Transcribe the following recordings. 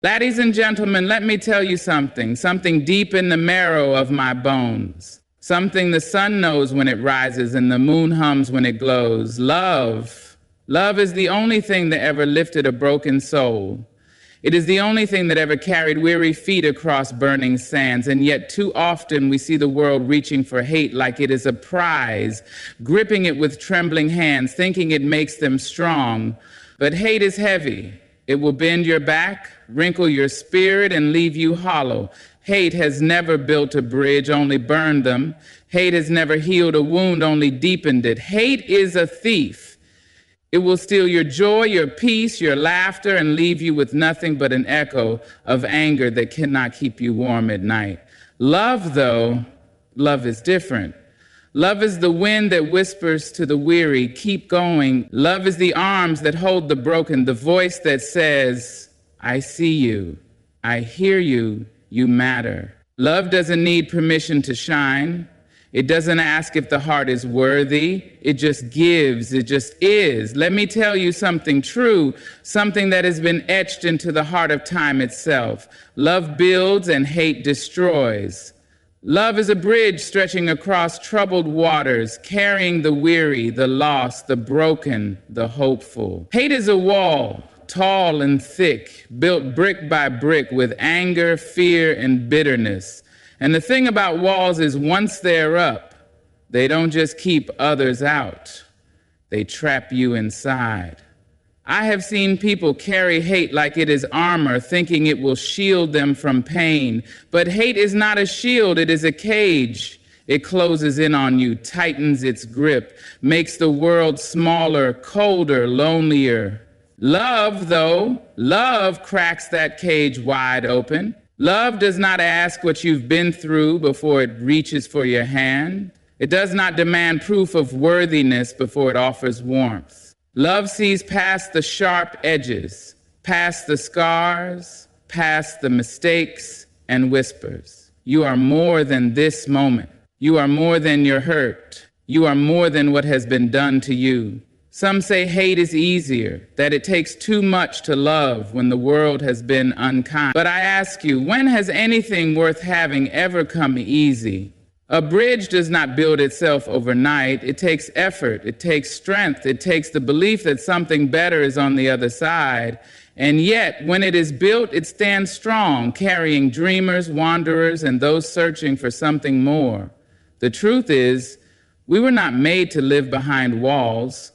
Ladies and gentlemen, let me tell you something deep in the marrow of my bones. Something the sun knows when it rises and the moon hums when it glows. Love. Love is the only thing that ever lifted a broken soul. It is the only thing that ever carried weary feet across burning sands, and yet too often we see the world reaching for hate like it is a prize, gripping it with trembling hands, thinking it makes them strong. But hate is heavy. It will bend your back, wrinkle your spirit, and leave you hollow. Hate has never built a bridge, only burned them. Hate has never healed a wound, only deepened it. Hate is a thief. It will steal your joy, your peace, your laughter, and leave you with nothing but an echo of anger that cannot keep you warm at night. Love, though, love is different. Love is the wind that whispers to the weary, keep going. Love is the arms that hold the broken, the voice that says, I see you, I hear you, you matter. Love doesn't need permission to shine. It doesn't ask if the heart is worthy. It just gives. It just is. Let me tell you something true, something that has been etched into the heart of time itself. Love builds and hate destroys. Love is a bridge stretching across troubled waters, carrying the weary, the lost, the broken, the hopeful. Hate is a wall, tall and thick, built brick by brick with anger, fear, and bitterness. And the thing about walls is once they're up, they don't just keep others out. They trap you inside. I have seen people carry hate like it is armor, thinking it will shield them from pain. But hate is not a shield, it is a cage. It closes in on you, tightens its grip, makes the world smaller, colder, lonelier. Love, though, love cracks that cage wide open. Love does not ask what you've been through before it reaches for your hand. It does not demand proof of worthiness before it offers warmth. Love sees past the sharp edges, past the scars, past the mistakes, and whispers, you are more than this moment. You are more than your hurt. You are more than what has been done to you. Some say hate is easier, that it takes too much to love when the world has been unkind. But I ask you, when has anything worth having ever come easy? A bridge does not build itself overnight. It takes effort. It takes strength. It takes the belief that something better is on the other side. And yet, when it is built, it stands strong, carrying dreamers, wanderers, and those searching for something more. The truth is, we were not made to live behind walls.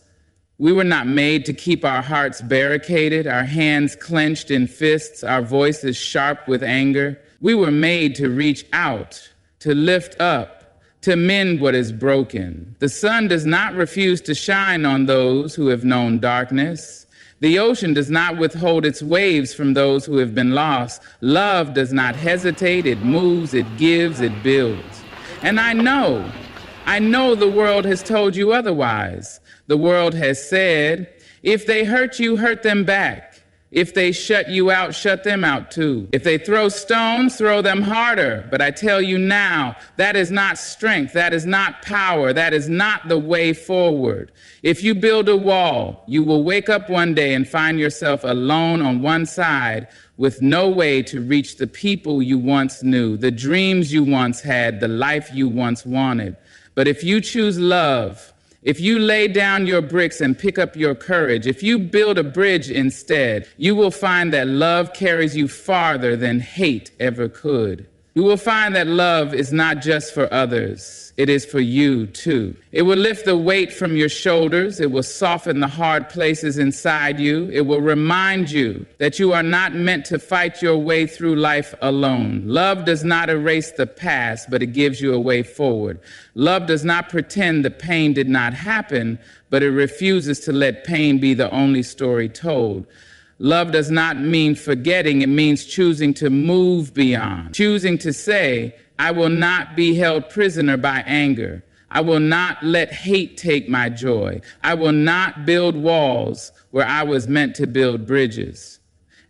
We were not made to keep our hearts barricaded, our hands clenched in fists, our voices sharp with anger. We were made to reach out, to lift up, to mend what is broken. The sun does not refuse to shine on those who have known darkness. The ocean does not withhold its waves from those who have been lost. Love does not hesitate. It moves, it gives, it builds. And I know the world has told you otherwise. The world has said, if they hurt you, hurt them back. If they shut you out, shut them out too. If they throw stones, throw them harder. But I tell you now, that is not strength. That is not power. That is not the way forward. If you build a wall, you will wake up one day and find yourself alone on one side with no way to reach the people you once knew, the dreams you once had, the life you once wanted. But if you choose love, if you lay down your bricks and pick up your courage, if you build a bridge instead, you will find that love carries you farther than hate ever could. You will find that love is not just for others, it is for you too. It will lift the weight from your shoulders, it will soften the hard places inside you, it will remind you that you are not meant to fight your way through life alone. Love does not erase the past, but it gives you a way forward. Love does not pretend the pain did not happen, but it refuses to let pain be the only story told. Love does not mean forgetting, it means choosing to move beyond, choosing to say, I will not be held prisoner by anger. I will not let hate take my joy. I will not build walls where I was meant to build bridges.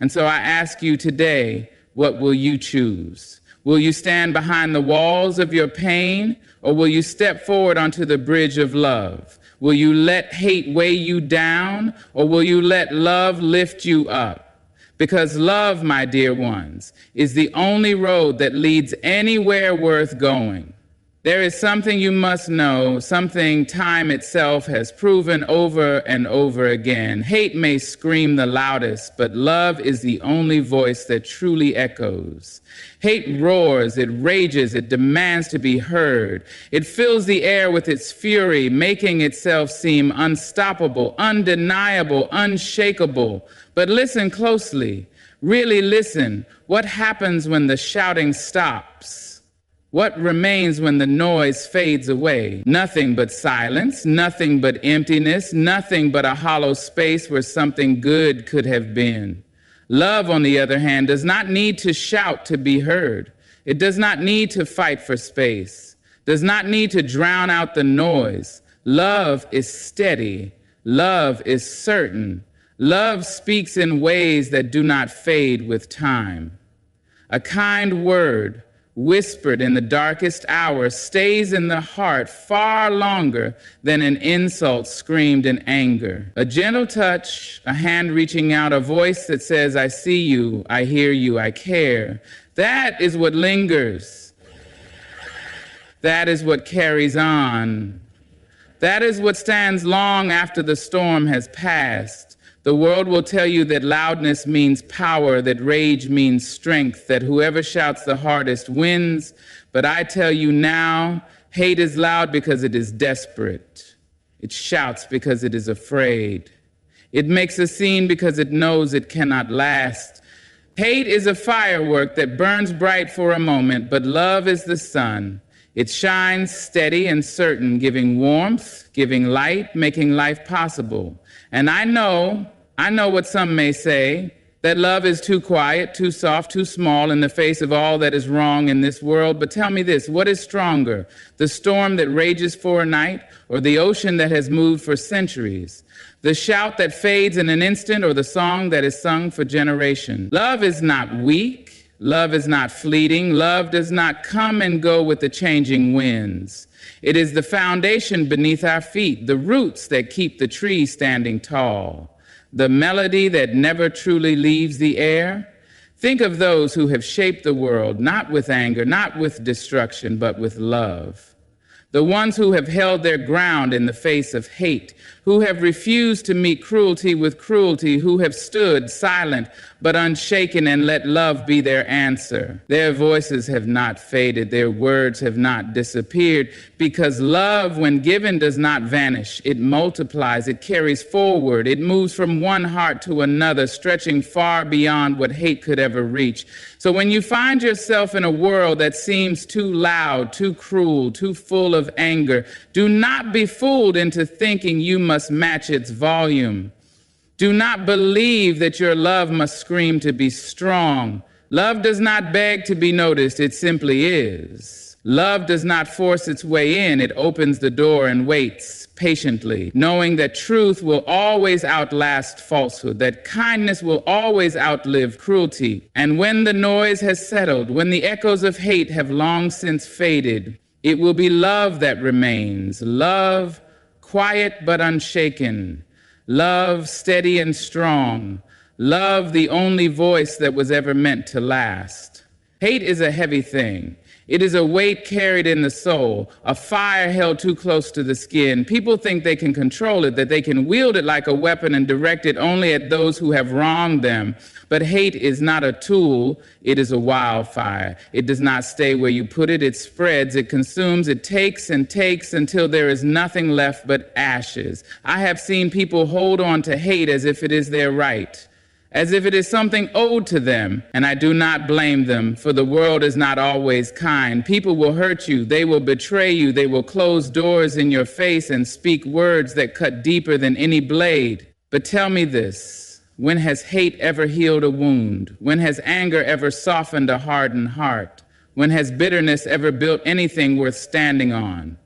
And so I ask you today, what will you choose? Will you stand behind the walls of your pain, or will you step forward onto the bridge of love? Will you let hate weigh you down, or will you let love lift you up? Because love, my dear ones, is the only road that leads anywhere worth going. There is something you must know, something time itself has proven over and over again. Hate may scream the loudest, but love is the only voice that truly echoes. Hate roars, it rages, it demands to be heard. It fills the air with its fury, making itself seem unstoppable, undeniable, unshakable. But listen closely, really listen. What happens when the shouting stops? What remains when the noise fades away? Nothing but silence, nothing but emptiness, nothing but a hollow space where something good could have been. Love, on the other hand, does not need to shout to be heard. It does not need to fight for space, does not need to drown out the noise. Love is steady. Love is certain. Love speaks in ways that do not fade with time. A kind word, whispered in the darkest hour, stays in the heart far longer than an insult screamed in anger. A gentle touch, a hand reaching out, a voice that says, I see you, I hear you, I care. That is what lingers. That is what carries on. That is what stands long after the storm has passed. The world will tell you that loudness means power, that rage means strength, that whoever shouts the hardest wins. But I tell you now, hate is loud because it is desperate. It shouts because it is afraid. It makes a scene because it knows it cannot last. Hate is a firework that burns bright for a moment, but love is the sun. It shines steady and certain, giving warmth, giving light, making life possible. And I know what some may say, that love is too quiet, too soft, too small in the face of all that is wrong in this world. But tell me this, what is stronger, the storm that rages for a night or the ocean that has moved for centuries? The shout that fades in an instant or the song that is sung for generations? Love is not weak. Love is not fleeting. Love does not come and go with the changing winds. It is the foundation beneath our feet, the roots that keep the tree standing tall, the melody that never truly leaves the air. Think of those who have shaped the world, not with anger, not with destruction, but with love. The ones who have held their ground in the face of hate, who have refused to meet cruelty with cruelty, who have stood silent but unshaken and let love be their answer. Their voices have not faded, their words have not disappeared, because love, when given, does not vanish. It multiplies, it carries forward, it moves from one heart to another, stretching far beyond what hate could ever reach. So when you find yourself in a world that seems too loud, too cruel, too full of anger, do not be fooled into thinking you must match its volume. Do not believe that your love must scream to be strong. Love does not beg to be noticed, it simply is. Love does not force its way in, it opens the door and waits patiently, knowing that truth will always outlast falsehood, that kindness will always outlive cruelty. And when the noise has settled, when the echoes of hate have long since faded, it will be love that remains, love quiet but unshaken, love steady and strong, love the only voice that was ever meant to last. Hate is a heavy thing. It is a weight carried in the soul, a fire held too close to the skin. People think they can control it, that they can wield it like a weapon and direct it only at those who have wronged them. But hate is not a tool, it is a wildfire. It does not stay where you put it, it spreads, it consumes, it takes and takes until there is nothing left but ashes. I have seen people hold on to hate as if it is their right, as if it is something owed to them, and I do not blame them, for the world is not always kind. People will hurt you, they will betray you, they will close doors in your face and speak words that cut deeper than any blade. But tell me this, when has hate ever healed a wound? When has anger ever softened a hardened heart? When has bitterness ever built anything worth standing on?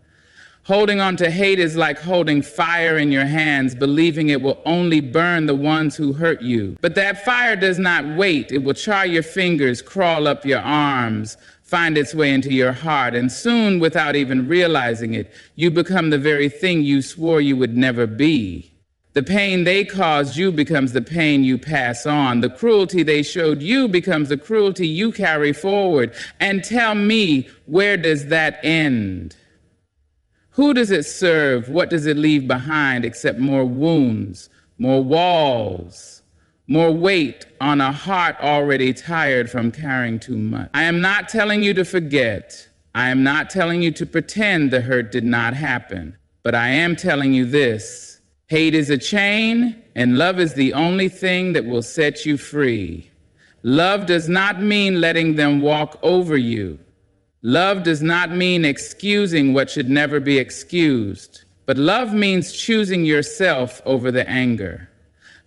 Holding on to hate is like holding fire in your hands, believing it will only burn the ones who hurt you. But that fire does not wait. It will char your fingers, crawl up your arms, find its way into your heart, and soon, without even realizing it, you become the very thing you swore you would never be. The pain they caused you becomes the pain you pass on. The cruelty they showed you becomes the cruelty you carry forward. And tell me, where does that end? Who does it serve? What does it leave behind except more wounds, more walls, more weight on a heart already tired from carrying too much? I am not telling you to forget. I am not telling you to pretend the hurt did not happen. But I am telling you this. Hate is a chain, and love is the only thing that will set you free. Love does not mean letting them walk over you. Love does not mean excusing what should never be excused. But love means choosing yourself over the anger.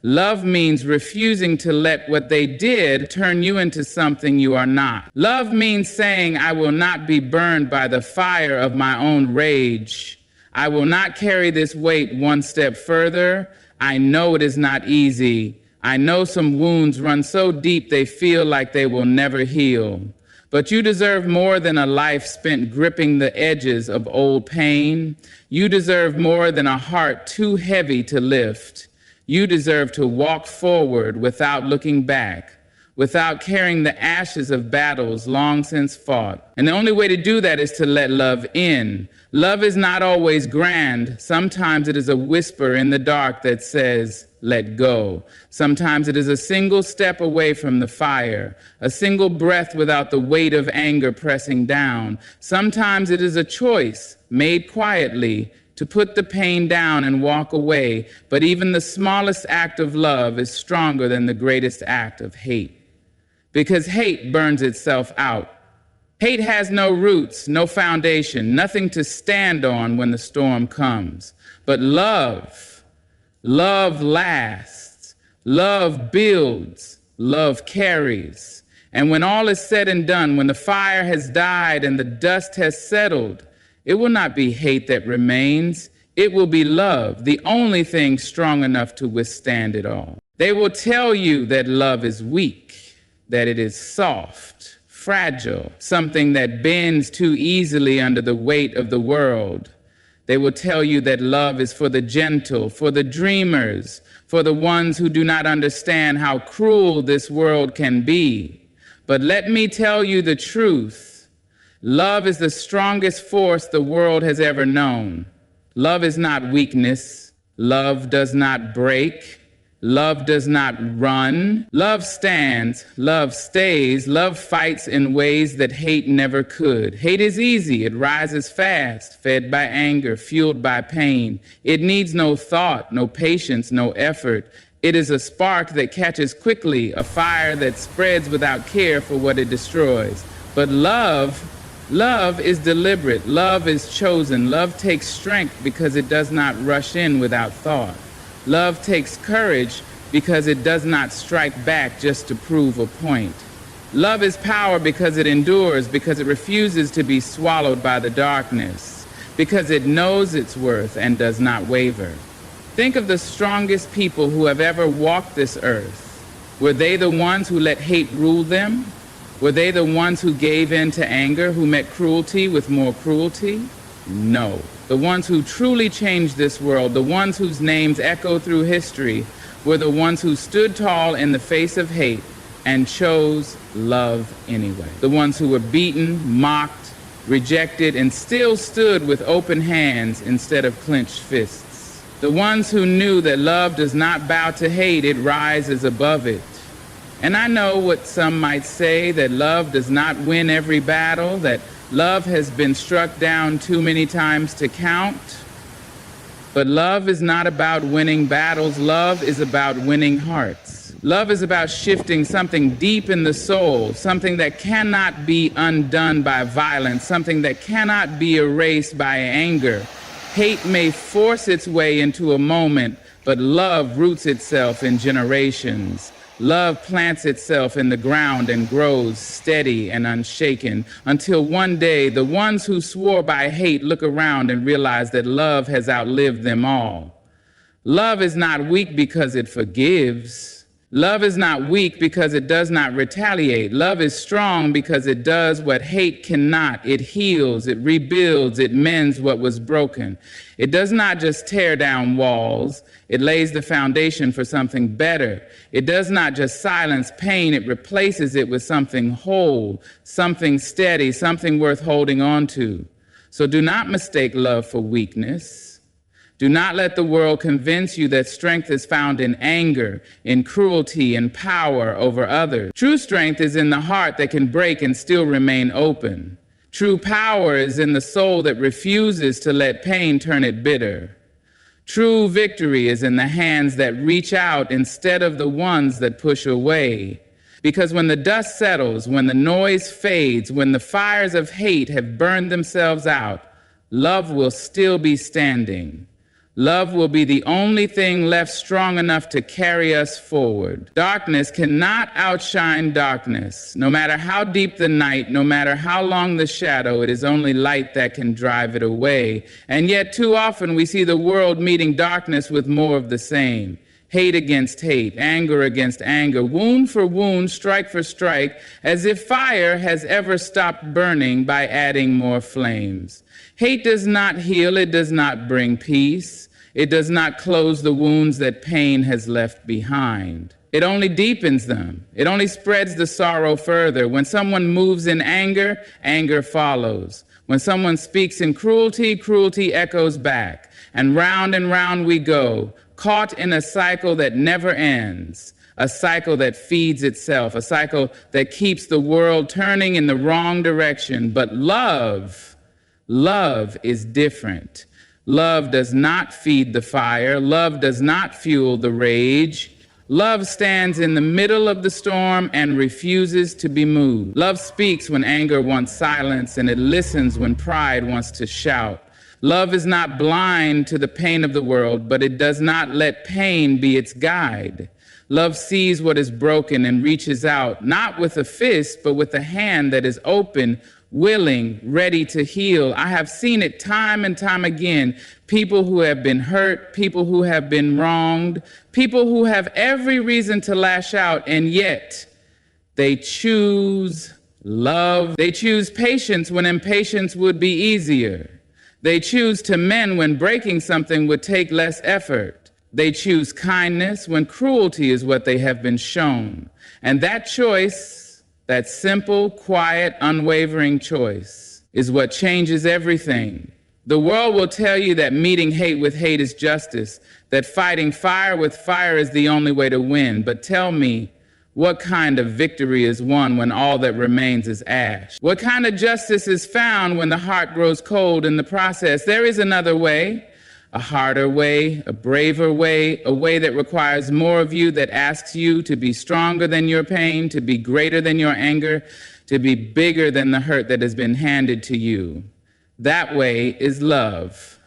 Love means refusing to let what they did turn you into something you are not. Love means saying, I will not be burned by the fire of my own rage. I will not carry this weight one step further. I know it is not easy. I know some wounds run so deep they feel like they will never heal. But you deserve more than a life spent gripping the edges of old pain. You deserve more than a heart too heavy to lift. You deserve to walk forward without looking back, without carrying the ashes of battles long since fought. And the only way to do that is to let love in. Love is not always grand. Sometimes it is a whisper in the dark that says, let go. Sometimes it is a single step away from the fire, a single breath without the weight of anger pressing down. Sometimes it is a choice made quietly to put the pain down and walk away. But even the smallest act of love is stronger than the greatest act of hate. Because hate burns itself out. Hate has no roots, no foundation, nothing to stand on when the storm comes. But love lasts, love builds, love carries. And when all is said and done, when the fire has died and the dust has settled, it will not be hate that remains. It will be love, the only thing strong enough to withstand it all. They will tell you that love is weak, that it is soft, fragile, something that bends too easily under the weight of the world. They will tell you that love is for the gentle, for the dreamers, for the ones who do not understand how cruel this world can be. But let me tell you the truth. Love is the strongest force the world has ever known. Love is not weakness. Love does not break. Love does not run. Love stands. Love stays. Love fights in ways that hate never could. Hate is easy. It rises fast, fed by anger, fueled by pain. It needs no thought, no patience, no effort. It is a spark that catches quickly, a fire that spreads without care for what it destroys. But love is deliberate. Love is chosen. Love takes strength because it does not rush in without thought. Love takes courage because it does not strike back just to prove a point. Love is power because it endures, because it refuses to be swallowed by the darkness, because it knows its worth and does not waver. Think of the strongest people who have ever walked this earth. Were they the ones who let hate rule them? Were they the ones who gave in to anger, who met cruelty with more cruelty? No. The ones who truly changed this world, the ones whose names echo through history, were the ones who stood tall in the face of hate and chose love anyway. The ones who were beaten, mocked, rejected, and still stood with open hands instead of clenched fists. The ones who knew that love does not bow to hate, it rises above it. And I know what some might say, that love does not win every battle, that love has been struck down too many times to count. But love is not about winning battles. Love is about winning hearts. Love is about shifting something deep in the soul, something that cannot be undone by violence, something that cannot be erased by anger. Hate may force its way into a moment, but love roots itself in generations. Love plants itself in the ground and grows steady and unshaken until one day the ones who swore by hate look around and realize that love has outlived them all. Love is not weak because it forgives. Love is not weak because it does not retaliate. Love is strong because it does what hate cannot. It heals, it rebuilds, it mends what was broken. It does not just tear down walls, it lays the foundation for something better. It does not just silence pain, it replaces it with something whole, something steady, something worth holding on to. So do not mistake love for weakness. Do not let the world convince you that strength is found in anger, in cruelty, and power over others. True strength is in the heart that can break and still remain open. True power is in the soul that refuses to let pain turn it bitter. True victory is in the hands that reach out instead of the ones that push away. Because when the dust settles, when the noise fades, when the fires of hate have burned themselves out, love will still be standing. Love will be the only thing left strong enough to carry us forward. Darkness cannot outshine darkness. No matter how deep the night, no matter how long the shadow, it is only light that can drive it away. And yet too often we see the world meeting darkness with more of the same. Hate against hate, anger against anger, wound for wound, strike for strike, as if fire has ever stopped burning by adding more flames. Hate does not heal, it does not bring peace. It does not close the wounds that pain has left behind. It only deepens them. It only spreads the sorrow further. When someone moves in anger, anger follows. When someone speaks in cruelty, cruelty echoes back. And round we go, caught in a cycle that never ends. A cycle that feeds itself, a cycle that keeps the world turning in the wrong direction. But love is different. Love does not feed the fire. Love does not fuel the rage. Love stands in the middle of the storm and refuses to be moved. Love speaks when anger wants silence, and it listens when pride wants to shout. Love is not blind to the pain of the world, but it does not let pain be its guide. Love sees what is broken and reaches out, not with a fist, but with a hand that is open, willing, ready to heal. I have seen it time and time again. People who have been hurt, people who have been wronged, people who have every reason to lash out, and yet they choose love. They choose patience when impatience would be easier. They choose to mend when breaking something would take less effort. They choose kindness when cruelty is what they have been shown. And that choice, that simple, quiet, unwavering choice, is what changes everything. The world will tell you that meeting hate with hate is justice, that fighting fire with fire is the only way to win. But tell me, what kind of victory is won when all that remains is ash? What kind of justice is found when the heart grows cold in the process? There is another way. A harder way, a braver way, a way that requires more of you, that asks you to be stronger than your pain, to be greater than your anger, to be bigger than the hurt that has been handed to you. That way is love.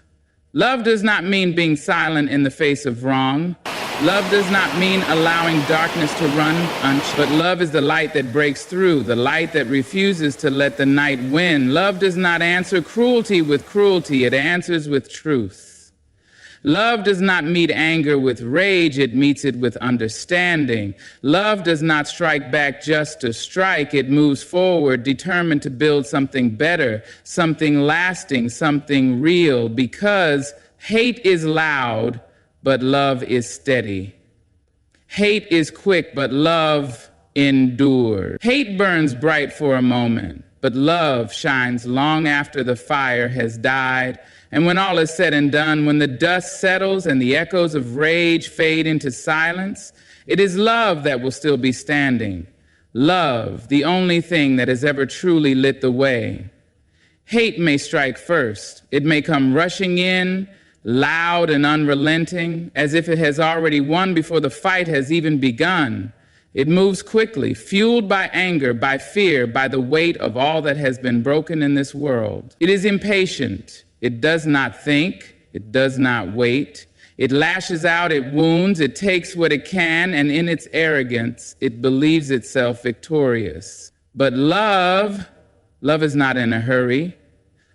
Love does not mean being silent in the face of wrong. Love does not mean allowing darkness to run unchecked, but love is the light that breaks through, the light that refuses to let the night win. Love does not answer cruelty with cruelty, it answers with truth. Love does not meet anger with rage, it meets it with understanding. Love does not strike back just to strike, it moves forward, determined to build something better, something lasting, something real, because hate is loud, but love is steady. Hate is quick, but love endures. Hate burns bright for a moment, but love shines long after the fire has died. And when all is said and done, when the dust settles and the echoes of rage fade into silence, it is love that will still be standing. Love, the only thing that has ever truly lit the way. Hate may strike first. It may come rushing in, loud and unrelenting, as if it has already won before the fight has even begun. It moves quickly, fueled by anger, by fear, by the weight of all that has been broken in this world. It is impatient. It does not think. It does not wait. It lashes out, it wounds, it takes what it can, and in its arrogance, it believes itself victorious. But love is not in a hurry.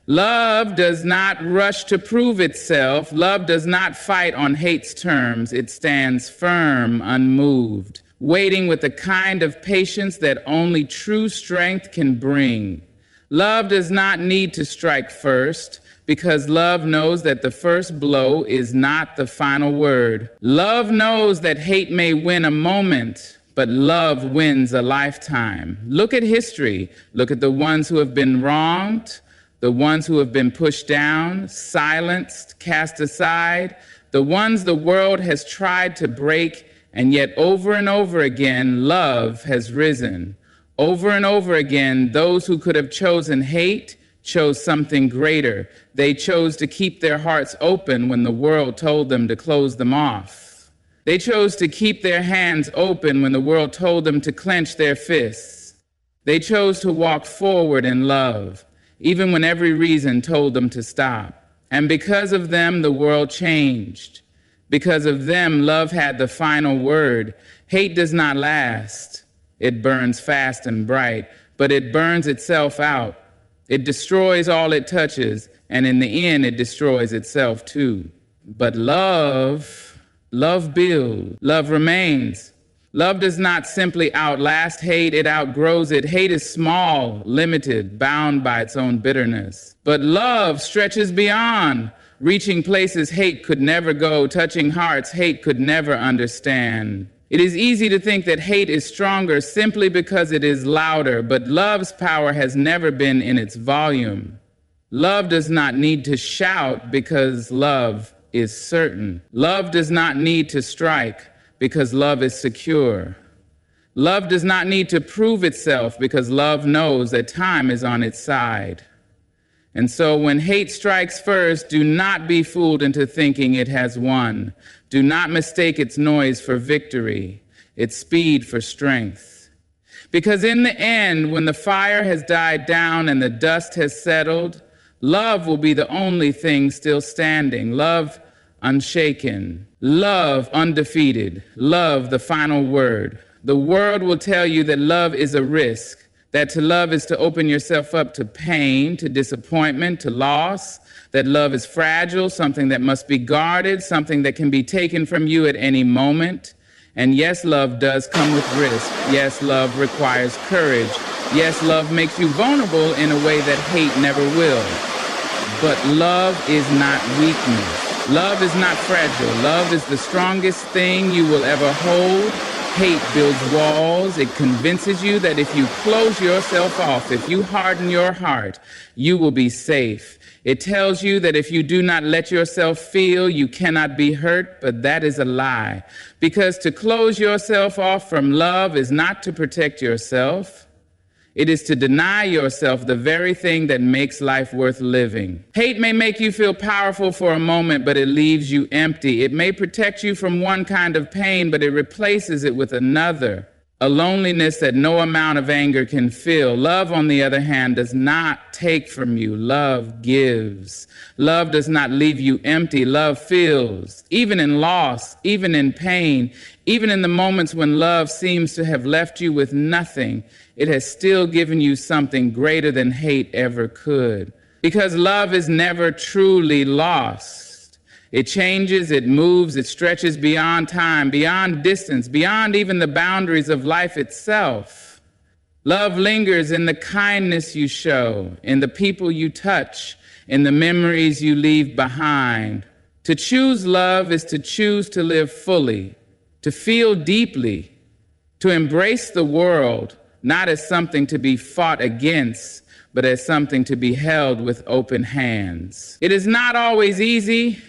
Love does not rush to prove itself. Love does not fight on hate's terms. It stands firm, unmoved, waiting with the kind of patience that only true strength can bring. Love does not need to strike first, because love knows that the first blow is not the final word. Love knows that hate may win a moment, but love wins a lifetime. Look at history. Look at the ones who have been wronged, the ones who have been pushed down, silenced, cast aside, the ones the world has tried to break, and yet over and over again, love has risen. Over and over again, those who could have chosen hate chose something greater. They chose to keep their hearts open when the world told them to close them off. They chose to keep their hands open when the world told them to clench their fists. They chose to walk forward in love, even when every reason told them to stop. And because of them, the world changed. Because of them, love had the final word. Hate does not last. It burns fast and bright, but it burns itself out. It destroys all it touches, and in the end, it destroys itself too. But love builds, love remains. Love does not simply outlast hate, it outgrows it. Hate is small, limited, bound by its own bitterness. But love stretches beyond, reaching places hate could never go, touching hearts hate could never understand. It is easy to think that hate is stronger simply because it is louder, but love's power has never been in its volume. Love does not need to shout because love is certain. Love does not need to strike because love is secure. Love does not need to prove itself because love knows that time is on its side. And so when hate strikes first, do not be fooled into thinking it has won. Do not mistake its noise for victory, its speed for strength. Because in the end, when the fire has died down and the dust has settled, love will be the only thing still standing. Love unshaken, love undefeated, love the final word. The world will tell you that love is a risk, that to love is to open yourself up to pain, to disappointment, to loss, that love is fragile, something that must be guarded, something that can be taken from you at any moment. And yes, love does come with risk. Yes, love requires courage. Yes, love makes you vulnerable in a way that hate never will. But love is not weakness. Love is not fragile. Love is the strongest thing you will ever hold. Hate builds walls. It convinces you that if you close yourself off, if you harden your heart, you will be safe. It tells you that if you do not let yourself feel, you cannot be hurt, but that is a lie. Because to close yourself off from love is not to protect yourself. It is to deny yourself the very thing that makes life worth living. Hate may make you feel powerful for a moment, but it leaves you empty. It may protect you from one kind of pain, but it replaces it with another. A loneliness that no amount of anger can fill. Love, on the other hand, does not take from you. Love gives. Love does not leave you empty. Love fills. Even in loss, even in pain, even in the moments when love seems to have left you with nothing, it has still given you something greater than hate ever could. Because love is never truly lost. It changes, it moves, it stretches beyond time, beyond distance, beyond even the boundaries of life itself. Love lingers in the kindness you show, in the people you touch, in the memories you leave behind. To choose love is to choose to live fully, to feel deeply, to embrace the world, not as something to be fought against, but as something to be held with open hands. It is not always easy.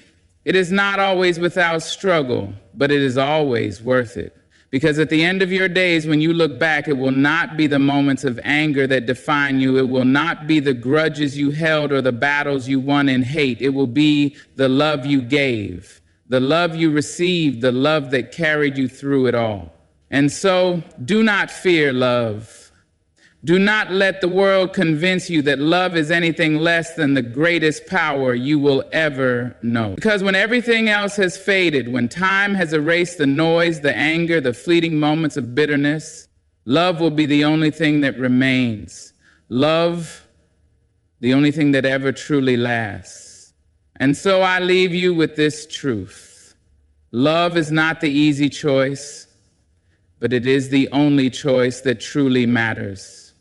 It is not always without struggle, but it is always worth it. Because at the end of your days, when you look back, it will not be the moments of anger that define you. It will not be the grudges you held or the battles you won in hate. It will be the love you gave, the love you received, the love that carried you through it all. And so, do not fear love. Do not let the world convince you that love is anything less than the greatest power you will ever know. Because when everything else has faded, when time has erased the noise, the anger, the fleeting moments of bitterness, love will be the only thing that remains. Love, the only thing that ever truly lasts. And so I leave you with this truth. Love is not the easy choice. but it is the only choice that truly matters.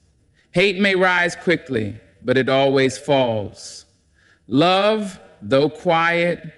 Hate may rise quickly, but it always falls. Love, though quiet,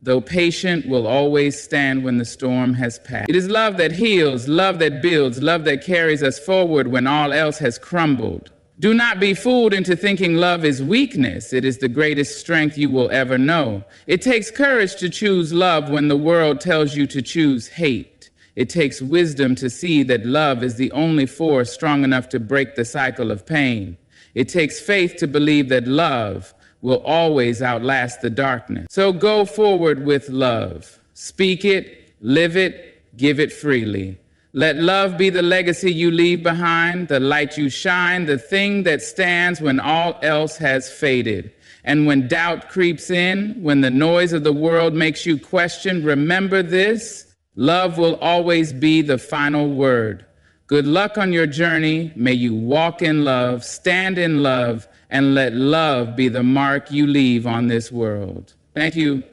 though patient, will always stand when the storm has passed. It is love that heals, love that builds, love that carries us forward when all else has crumbled. Do not be fooled into thinking love is weakness. It is the greatest strength you will ever know. It takes courage to choose love when the world tells you to choose hate. It takes wisdom to see that love is the only force strong enough to break the cycle of pain. It takes faith to believe that love will always outlast the darkness. So go forward with love. Speak it, live it, give it freely. Let love be the legacy you leave behind, the light you shine, the thing that stands when all else has faded. And when doubt creeps in, when the noise of the world makes you question, remember this: love will always be the final word. Good luck on your journey. May you walk in love, stand in love, and let love be the mark you leave on this world. Thank you.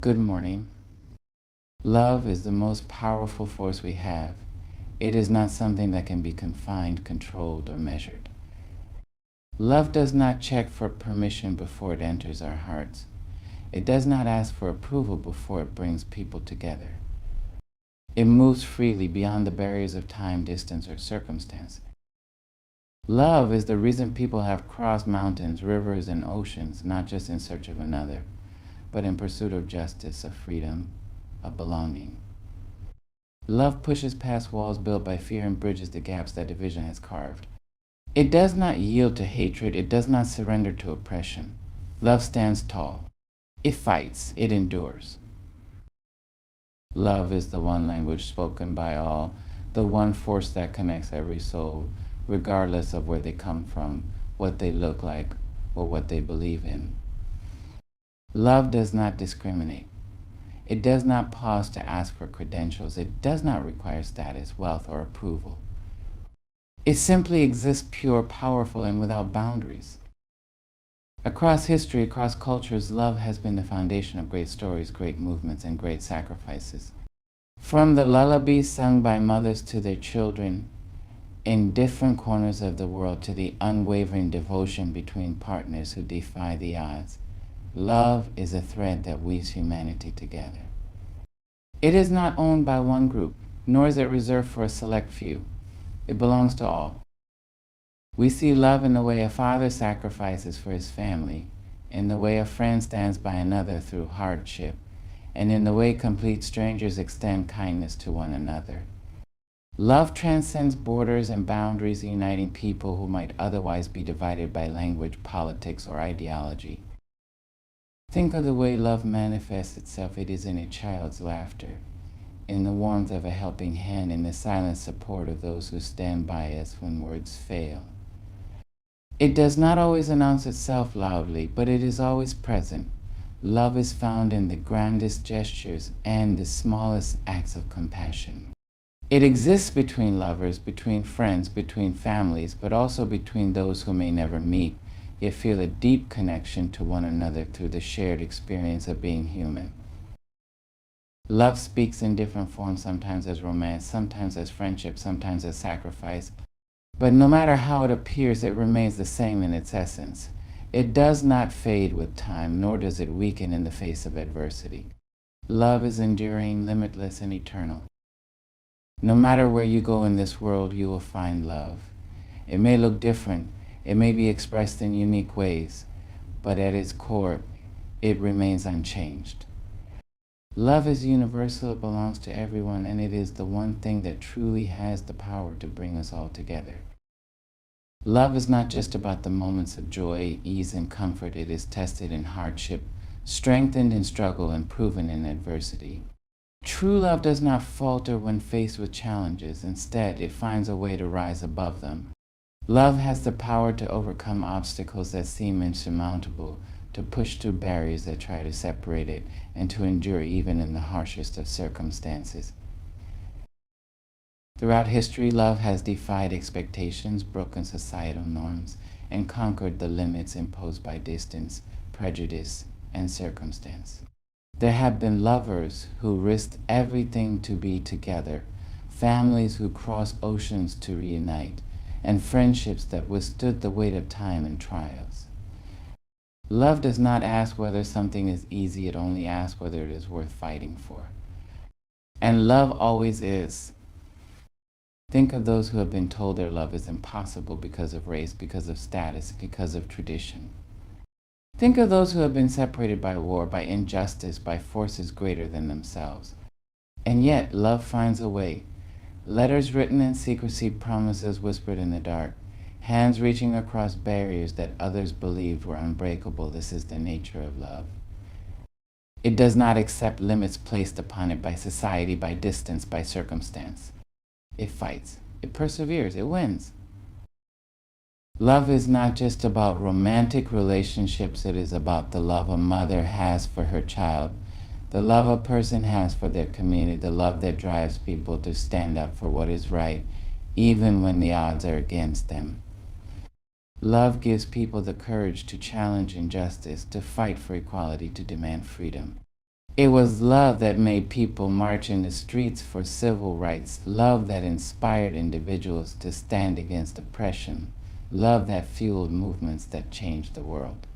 Good morning. Love is the most powerful force we have. It is not something that can be confined, controlled, or measured. Love does not check for permission before it enters our hearts. It does not ask for approval before it brings people together. It moves freely beyond the barriers of time, distance, or circumstance. Love is the reason people have crossed mountains, rivers, and oceans, not just in search of another, but in pursuit of justice, of freedom, of belonging. Love pushes past walls built by fear and bridges the gaps that division has carved. It does not yield to hatred. It does not surrender to oppression. Love stands tall. It fights. It endures. Love is the one language spoken by all, the one force that connects every soul, regardless of where they come from, what they look like, or what they believe in. Love does not discriminate. It does not pause to ask for credentials. It does not require status, wealth, or approval. It simply exists pure, powerful, and without boundaries. Across history, across cultures, love has been the foundation of great stories, great movements, and great sacrifices. From the lullabies sung by mothers to their children in different corners of the world to the unwavering devotion between partners who defy the odds, love is a thread that weaves humanity together. It is not owned by one group, nor is it reserved for a select few. It belongs to all. We see love in the way a father sacrifices for his family, in the way a friend stands by another through hardship, and in the way complete strangers extend kindness to one another. Love transcends borders and boundaries, uniting people who might otherwise be divided by language, politics, or ideology. Think of the way love manifests itself. It is in a child's laughter, in the warmth of a helping hand, in the silent support of those who stand by us when words fail. It does not always announce itself loudly, but it is always present. Love is found in the grandest gestures and the smallest acts of compassion. It exists between lovers, between friends, between families, but also between those who may never meet, yet feel a deep connection to one another through the shared experience of being human. Love speaks in different forms, sometimes as romance, sometimes as friendship, sometimes as sacrifice. But no matter how it appears, it remains the same in its essence. It does not fade with time, nor does it weaken in the face of adversity. Love is enduring, limitless, and eternal. No matter where you go in this world, you will find love. It may look different, it may be expressed in unique ways, but at its core, it remains unchanged. Love is universal, it belongs to everyone, and it is the one thing that truly has the power to bring us all together. Love is not just about the moments of joy, ease, and comfort. It is tested in hardship, strengthened in struggle, and proven in adversity. True love does not falter when faced with challenges. Instead, it finds a way to rise above them. Love has the power to overcome obstacles that seem insurmountable, to push through barriers that try to separate it, and to endure even in the harshest of circumstances. Throughout history, love has defied expectations, broken societal norms, and conquered the limits imposed by distance, prejudice, and circumstance. There have been lovers who risked everything to be together, families who crossed oceans to reunite, and friendships that withstood the weight of time and trials. Love does not ask whether something is easy, it only asks whether it is worth fighting for. And love always is. Think of those who have been told their love is impossible because of race, because of status, because of tradition. Think of those who have been separated by war, by injustice, by forces greater than themselves. And yet, love finds a way. Letters written in secrecy, promises whispered in the dark, hands reaching across barriers that others believed were unbreakable. This is the nature of love. It does not accept limits placed upon it by society, by distance, by circumstance. It fights, it perseveres, it wins. Love is not just about romantic relationships, it is about the love a mother has for her child, the love a person has for their community, the love that drives people to stand up for what is right, even when the odds are against them. Love gives people the courage to challenge injustice, to fight for equality, to demand freedom. It was love that made people march in the streets for civil rights, love that inspired individuals to stand against oppression, love that fueled movements that changed the world.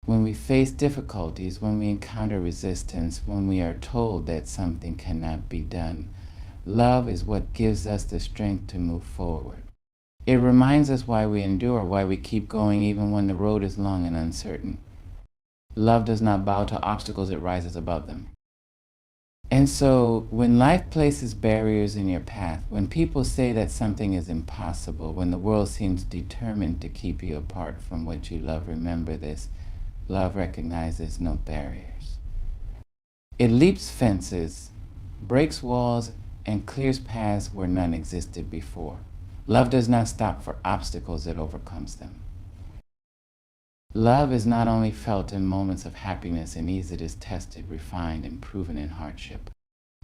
When we face difficulties, when we encounter resistance, when we are told that something cannot be done, love is what gives us the strength to move forward. It reminds us why we endure, why we keep going even when the road is long and uncertain. Love does not bow to obstacles, it rises above them. And so, when life places barriers in your path, when people say that something is impossible, when the world seems determined to keep you apart from what you love, remember this: love recognizes no barriers. It leaps fences, breaks walls, and clears paths where none existed before. Love does not stop for obstacles, it overcomes them. Love is not only felt in moments of happiness and ease, it is tested, refined, and proven in hardship.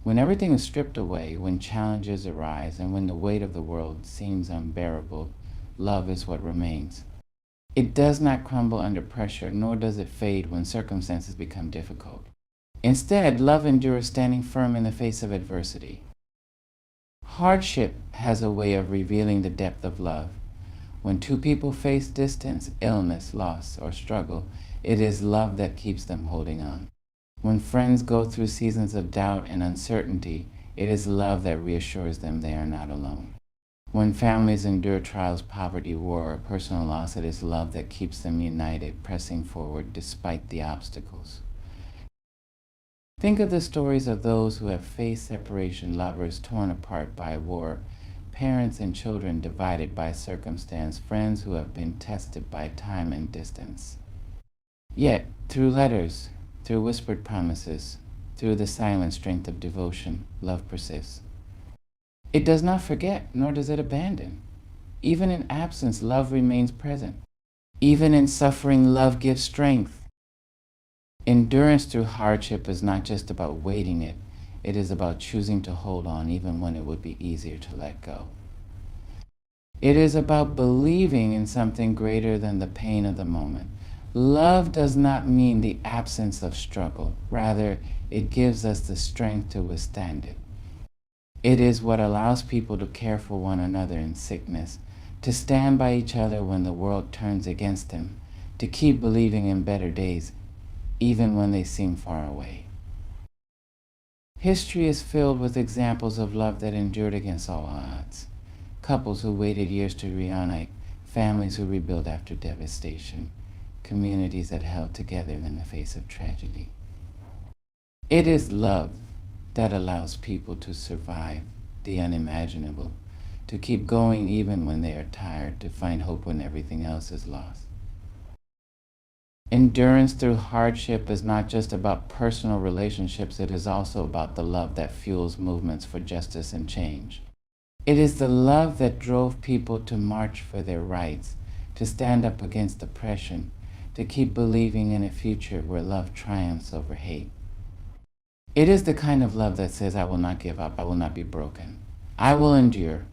When everything is stripped away, when challenges arise, and when the weight of the world seems unbearable, love is what remains. It does not crumble under pressure, nor does it fade when circumstances become difficult. Instead, love endures, standing firm in the face of adversity. Hardship has a way of revealing the depth of love. When two people face distance, illness, loss, or struggle, it is love that keeps them holding on. When friends go through seasons of doubt and uncertainty, it is love that reassures them they are not alone. When families endure trials, poverty, war, or personal loss, it is love that keeps them united, pressing forward despite the obstacles. Think of the stories of those who have faced separation, lovers torn apart by war, parents and children divided by circumstance, friends who have been tested by time and distance. Yet, through letters, through whispered promises, through the silent strength of devotion, love persists. It does not forget, nor does it abandon. Even in absence, love remains present. Even in suffering, love gives strength. Endurance through hardship is not just about waiting it, it is about choosing to hold on even when it would be easier to let go. It is about believing in something greater than the pain of the moment. Love does not mean the absence of struggle. Rather, it gives us the strength to withstand it. It is what allows people to care for one another in sickness, to stand by each other when the world turns against them, to keep believing in better days, even when they seem far away. History is filled with examples of love that endured against all odds. Couples who waited years to reunite, families who rebuilt after devastation, communities that held together in the face of tragedy. It is love that allows people to survive the unimaginable, to keep going even when they are tired, to find hope when everything else is lost. Endurance through hardship is not just about personal relationships, it is also about the love that fuels movements for justice and change. It is the love that drove people to march for their rights, to stand up against oppression, to keep believing in a future where love triumphs over hate. It is the kind of love that says, I will not give up, I will not be broken, I will endure.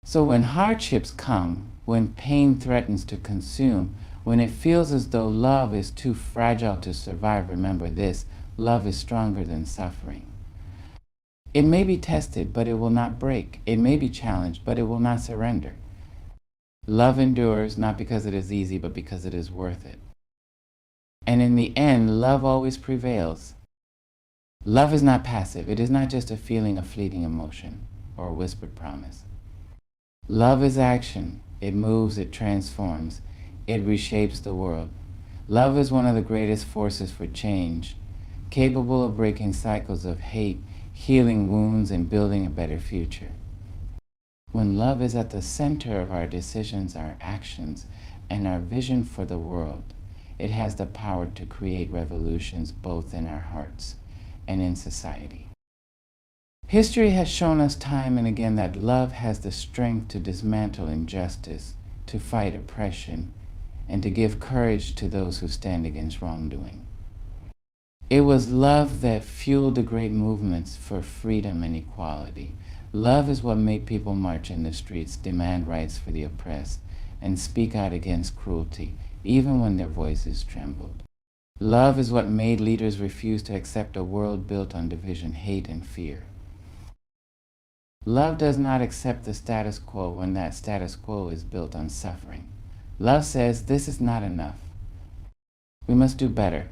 So when hardships come, when pain threatens to consume, when it feels as though love is too fragile to survive, remember this: love is stronger than suffering. It may be tested, but it will not break. It may be challenged, but it will not surrender. Love endures not because it is easy, but because it is worth it. And in the end, love always prevails. Love is not passive. It is not just a feeling, a fleeting emotion, or a whispered promise. Love is action. It moves, it transforms, it reshapes the world. Love is one of the greatest forces for change, capable of breaking cycles of hate, healing wounds, and building a better future. When love is at the center of our decisions, our actions, and our vision for the world, it has the power to create revolutions both in our hearts and in society. History has shown us time and again that love has the strength to dismantle injustice, to fight oppression, and to give courage to those who stand against wrongdoing. It was love that fueled the great movements for freedom and equality. Love is what made people march in the streets, demand rights for the oppressed, and speak out against cruelty, even when their voices trembled. Love is what made leaders refuse to accept a world built on division, hate, and fear. Love does not accept the status quo when that status quo is built on suffering. Love says, this is not enough. We must do better.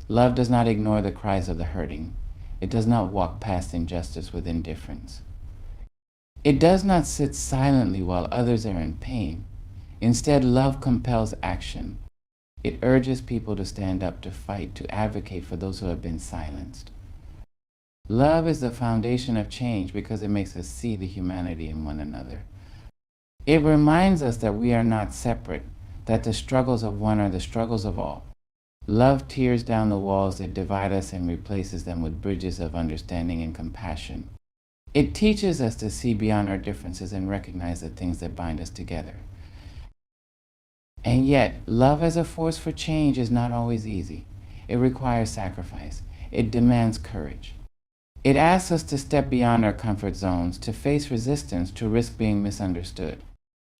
Love does not ignore the cries of the hurting. It does not walk past injustice with indifference. It does not sit silently while others are in pain. Instead, love compels action. It urges people to stand up, to fight, to advocate for those who have been silenced. Love is the foundation of change because it makes us see the humanity in one another. It reminds us that we are not separate, that the struggles of one are the struggles of all. Love tears down the walls that divide us and replaces them with bridges of understanding and compassion. It teaches us to see beyond our differences and recognize the things that bind us together. And yet, love as a force for change is not always easy. It requires sacrifice. It demands courage. It asks us to step beyond our comfort zones, to face resistance, to risk being misunderstood.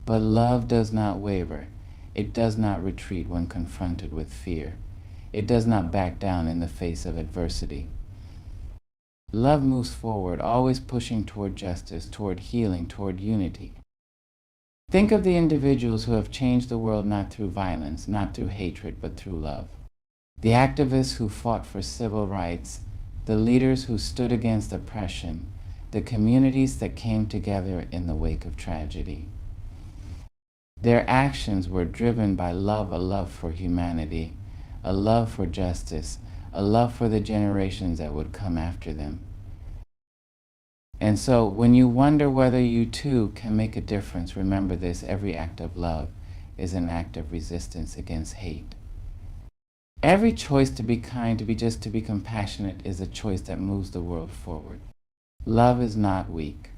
But love does not waver. It does not retreat when confronted with fear. It does not back down in the face of adversity. Love moves forward, always pushing toward justice, toward healing, toward unity. Think of the individuals who have changed the world not through violence, not through hatred, but through love. The activists who fought for civil rights, the leaders who stood against oppression, the communities that came together in the wake of tragedy. Their actions were driven by love, a love for humanity, a love for justice, a love for the generations that would come after them. And so when you wonder whether you too can make a difference, remember this: every act of love is an act of resistance against hate. Every choice to be kind, to be compassionate is a choice that moves the world forward. Love is not weak.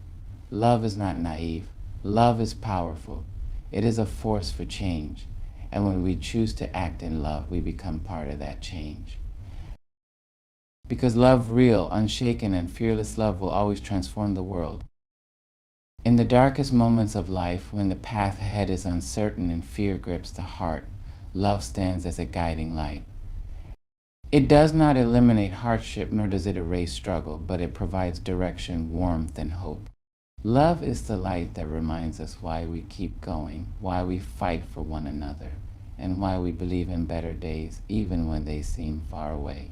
Love is not naive. Love is powerful. It is a force for change. And when we choose to act in love, we become part of that change. Because love, real, unshaken, and fearless love will always transform the world. In the darkest moments of life, when the path ahead is uncertain and fear grips the heart, love stands as a guiding light. It does not eliminate hardship, nor does it erase struggle, but it provides direction, warmth, and hope. Love is the light that reminds us why we keep going, why we fight for one another, and why we believe in better days, even when they seem far away.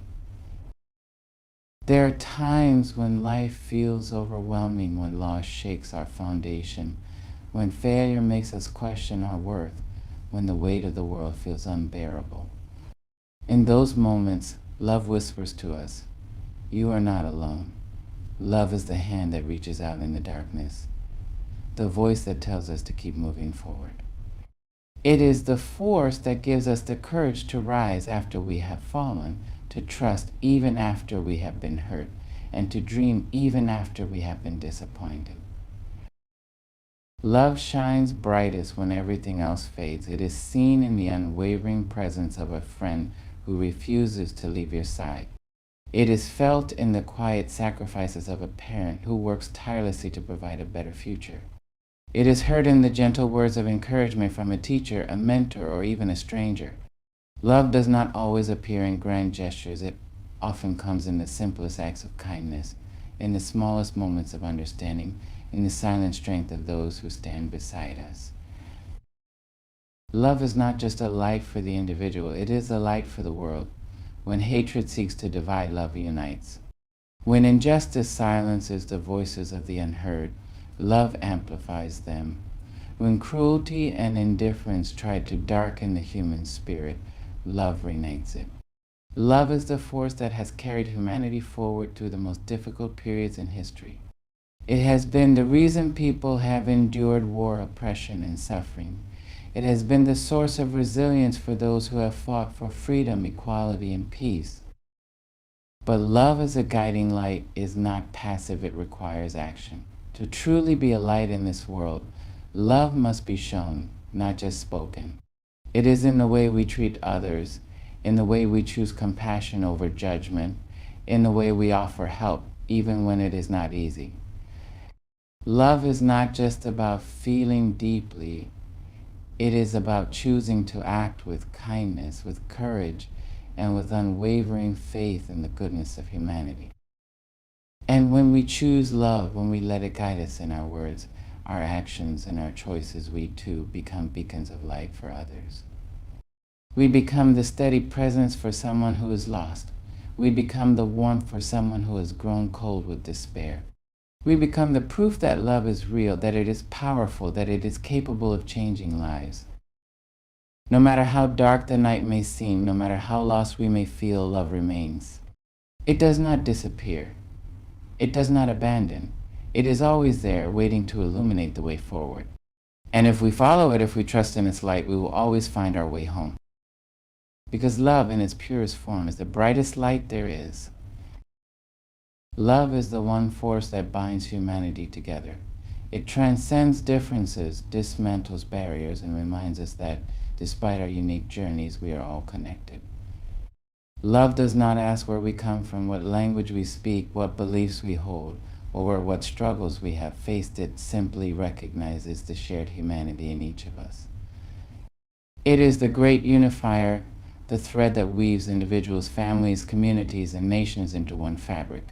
There are times when life feels overwhelming, when loss shakes our foundation, when failure makes us question our worth, when the weight of the world feels unbearable. In those moments, love whispers to us, "You are not alone." Love is the hand that reaches out in the darkness, the voice that tells us to keep moving forward. It is the force that gives us the courage to rise after we have fallen, to trust even after we have been hurt, and to dream even after we have been disappointed. Love shines brightest when everything else fades. It is seen in the unwavering presence of a friend who refuses to leave your side. It is felt in the quiet sacrifices of a parent who works tirelessly to provide a better future. It is heard in the gentle words of encouragement from a teacher, a mentor, or even a stranger. Love does not always appear in grand gestures. It often comes in the simplest acts of kindness, in the smallest moments of understanding, in the silent strength of those who stand beside us. Love is not just a light for the individual, it is a light for the world. When hatred seeks to divide, love unites. When injustice silences the voices of the unheard, love amplifies them. When cruelty and indifference try to darken the human spirit, love reignites it. Love is the force that has carried humanity forward through the most difficult periods in history. It has been the reason people have endured war, oppression, and suffering. It has been the source of resilience for those who have fought for freedom, equality, and peace. But love as a guiding light is not passive, it requires action. To truly be a light in this world, love must be shown, not just spoken. It is in the way we treat others, in the way we choose compassion over judgment, in the way we offer help, even when it is not easy. Love is not just about feeling deeply. It is about choosing to act with kindness, with courage, and with unwavering faith in the goodness of humanity. And when we choose love, when we let it guide us in our words, our actions, and our choices, we too become beacons of light for others. We become the steady presence for someone who is lost. We become the warmth for someone who has grown cold with despair. We become the proof that love is real, that it is powerful, that it is capable of changing lives. No matter how dark the night may seem, no matter how lost we may feel, love remains. It does not disappear. It does not abandon. It is always there, waiting to illuminate the way forward. And if we follow it, if we trust in its light, we will always find our way home. Because love in its purest form is the brightest light there is. Love is the one force that binds humanity together. It transcends differences, dismantles barriers, and reminds us that despite our unique journeys, we are all connected. Love does not ask where we come from, what language we speak, what beliefs we hold, or what struggles we have faced. It simply recognizes the shared humanity in each of us. It is the great unifier, the thread that weaves individuals, families, communities, and nations into one fabric.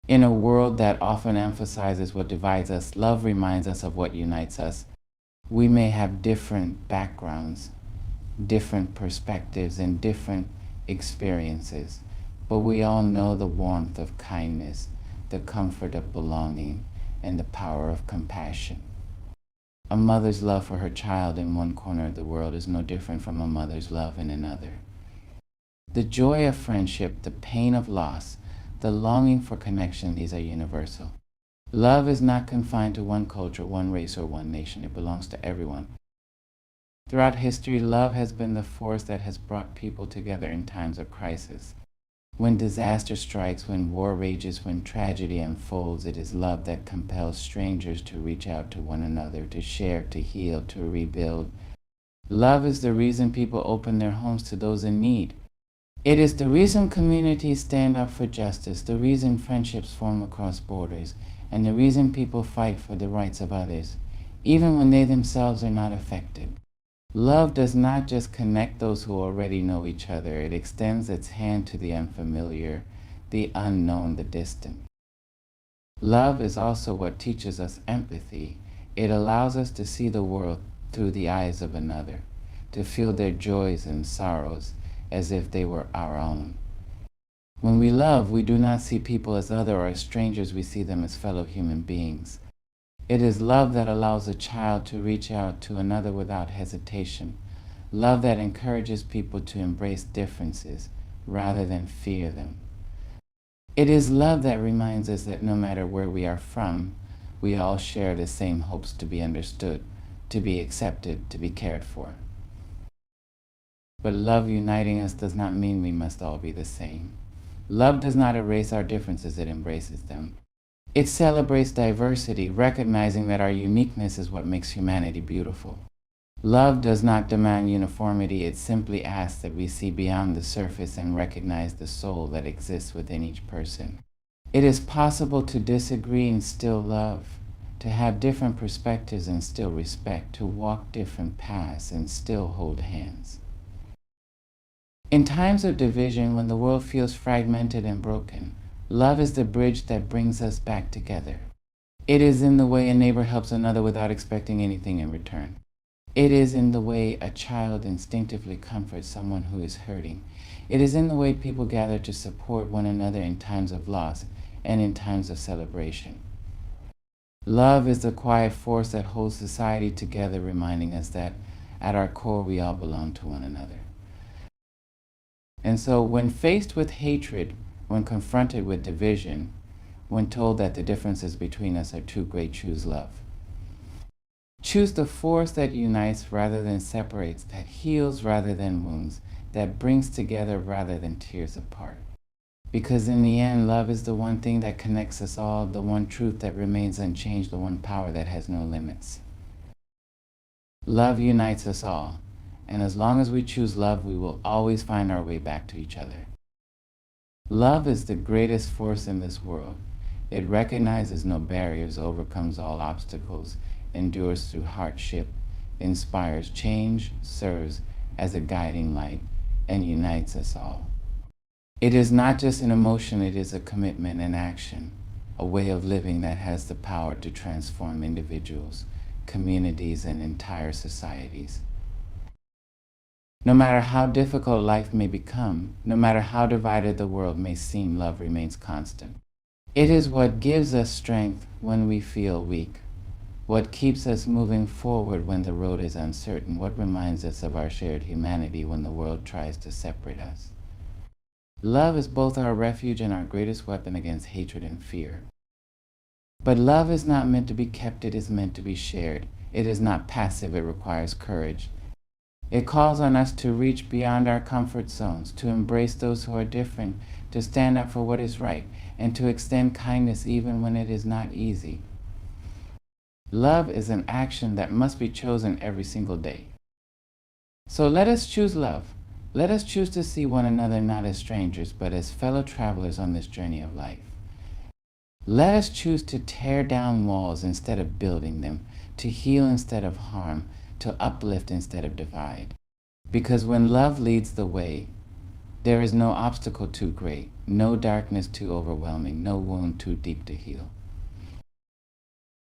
In a world that often emphasizes what divides us, love reminds us of what unites us. We may have different backgrounds, different perspectives, and different experiences, but we all know the warmth of kindness, the comfort of belonging, and the power of compassion. A mother's love for her child in one corner of the world is no different from a mother's love in another. The joy of friendship, the pain of loss, the longing for connection, these are universal. Love is not confined to one culture, one race, or one nation. It belongs to everyone. Throughout history, love has been the force that has brought people together in times of crisis. When disaster strikes, when war rages, when tragedy unfolds, it is love that compels strangers to reach out to one another, to share, to heal, to rebuild. Love is the reason people open their homes to those in need. It is the reason communities stand up for justice, the reason friendships form across borders, and the reason people fight for the rights of others, even when they themselves are not affected. Love does not just connect those who already know each other. It extends its hand to the unfamiliar, the unknown, the distant. Love is also what teaches us empathy. It allows us to see the world through the eyes of another, to feel their joys and sorrows as if they were our own. When we love, we do not see people as other or as strangers. We see them as fellow human beings. It is love that allows a child to reach out to another without hesitation. Love that encourages people to embrace differences rather than fear them. It is love that reminds us that no matter where we are from, we all share the same hopes to be understood, to be accepted, to be cared for. But love uniting us does not mean we must all be the same. Love does not erase our differences, it embraces them. It celebrates diversity, recognizing that our uniqueness is what makes humanity beautiful. Love does not demand uniformity, it simply asks that we see beyond the surface and recognize the soul that exists within each person. It is possible to disagree and still love, to have different perspectives and still respect, to walk different paths and still hold hands. In times of division, when the world feels fragmented and broken, love is the bridge that brings us back together. It is in the way a neighbor helps another without expecting anything in return. It is in the way a child instinctively comforts someone who is hurting. It is in the way people gather to support one another in times of loss and in times of celebration. Love is the quiet force that holds society together, reminding us that at our core we all belong to one another. And so when faced with hatred, when confronted with division, when told that the differences between us are too great, choose love. Choose the force that unites rather than separates, that heals rather than wounds, that brings together rather than tears apart. Because in the end, love is the one thing that connects us all, the one truth that remains unchanged, the one power that has no limits. Love unites us all, and as long as we choose love, we will always find our way back to each other. Love is the greatest force in this world. It recognizes no barriers, overcomes all obstacles, endures through hardship, inspires change, serves as a guiding light, and unites us all. It is not just an emotion, it is a commitment and action, a way of living that has the power to transform individuals, communities, and entire societies. No matter how difficult life may become, no matter how divided the world may seem, love remains constant. It is what gives us strength when we feel weak, what keeps us moving forward when the road is uncertain, what reminds us of our shared humanity when the world tries to separate us. Love is both our refuge and our greatest weapon against hatred and fear. But love is not meant to be kept, it is meant to be shared. It is not passive, it requires courage. It calls on us to reach beyond our comfort zones, to embrace those who are different, to stand up for what is right, and to extend kindness even when it is not easy. Love is an action that must be chosen every single day. So let us choose love. Let us choose to see one another not as strangers, but as fellow travelers on this journey of life. Let us choose to tear down walls instead of building them, to heal instead of harm, to uplift instead of divide. Because when love leads the way, there is no obstacle too great, no darkness too overwhelming, no wound too deep to heal.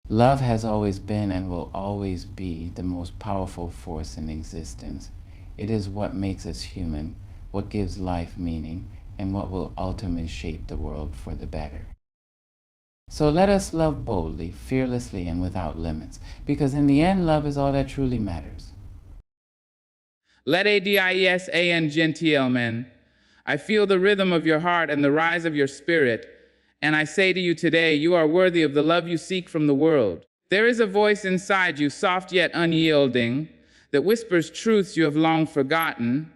Love has always been and will always be the most powerful force in existence. It is what makes us human, what gives life meaning, and what will ultimately shape the world for the better. So let us love boldly, fearlessly, and without limits, because in the end, love is all that truly matters. Let ADIESAN gentile men. I feel the rhythm of your heart and the rise of your spirit, and I say to you today, you are worthy of the love you seek from the world. There is a voice inside you, soft yet unyielding, that whispers truths you have long forgotten.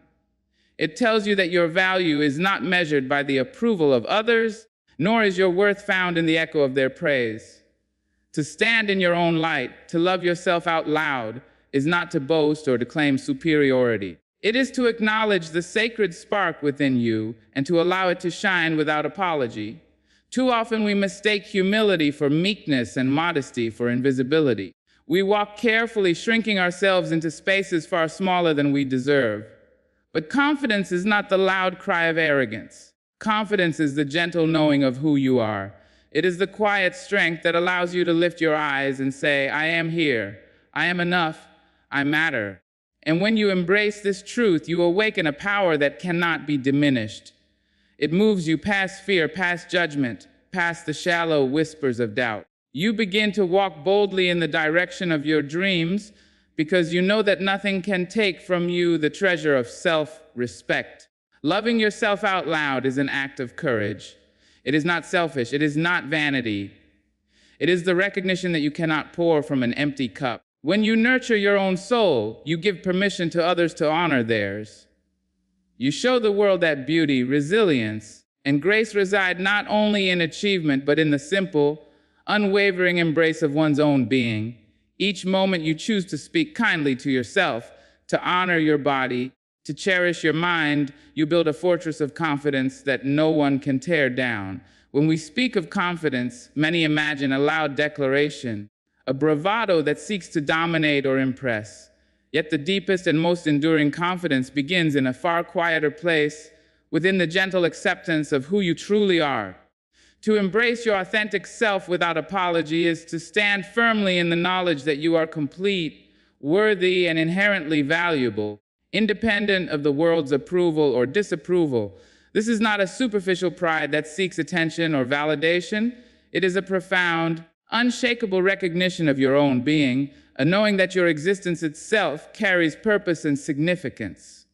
It tells you that your value is not measured by the approval of others, nor is your worth found in the echo of their praise. To stand in your own light, to love yourself out loud, is not to boast or to claim superiority. It is to acknowledge the sacred spark within you and to allow it to shine without apology. Too often we mistake humility for meekness and modesty for invisibility. We walk carefully, shrinking ourselves into spaces far smaller than we deserve. But confidence is not the loud cry of arrogance. Confidence is the gentle knowing of who you are. It is the quiet strength that allows you to lift your eyes and say, I am here, I am enough, I matter. And when you embrace this truth, you awaken a power that cannot be diminished. It moves you past fear, past judgment, past the shallow whispers of doubt. You begin to walk boldly in the direction of your dreams because you know that nothing can take from you the treasure of self-respect. Loving yourself out loud is an act of courage. It is not selfish. It is not vanity. It is the recognition that you cannot pour from an empty cup. When you nurture your own soul, you give permission to others to honor theirs. You show the world that beauty, resilience, and grace reside not only in achievement, but in the simple, unwavering embrace of one's own being. Each moment you choose to speak kindly to yourself, to honor your body, to cherish your mind, you build a fortress of confidence that no one can tear down. When we speak of confidence, many imagine a loud declaration, a bravado that seeks to dominate or impress. Yet the deepest and most enduring confidence begins in a far quieter place, within the gentle acceptance of who you truly are. To embrace your authentic self without apology is to stand firmly in the knowledge that you are complete, worthy, and inherently valuable, independent of the world's approval or disapproval. This is not a superficial pride that seeks attention or validation. It is a profound, unshakable recognition of your own being, a knowing that your existence itself carries purpose and significance.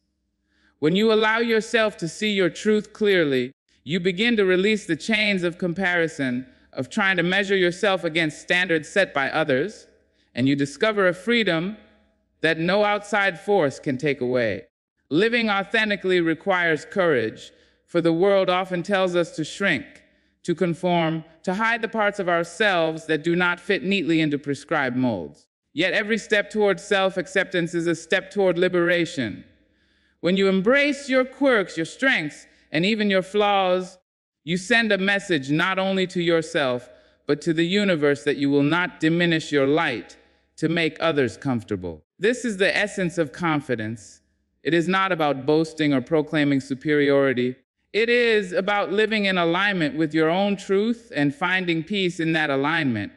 When you allow yourself to see your truth clearly, you begin to release the chains of comparison, of trying to measure yourself against standards set by others, and you discover a freedom that no outside force can take away. Living authentically requires courage, for the world often tells us to shrink, to conform, to hide the parts of ourselves that do not fit neatly into prescribed molds. Yet every step toward self-acceptance is a step toward liberation. When you embrace your quirks, your strengths, and even your flaws, you send a message not only to yourself, but to the universe that you will not diminish your light to make others comfortable. This is the essence of confidence. It is not about boasting or proclaiming superiority. It is about living in alignment with your own truth and finding peace in that alignment.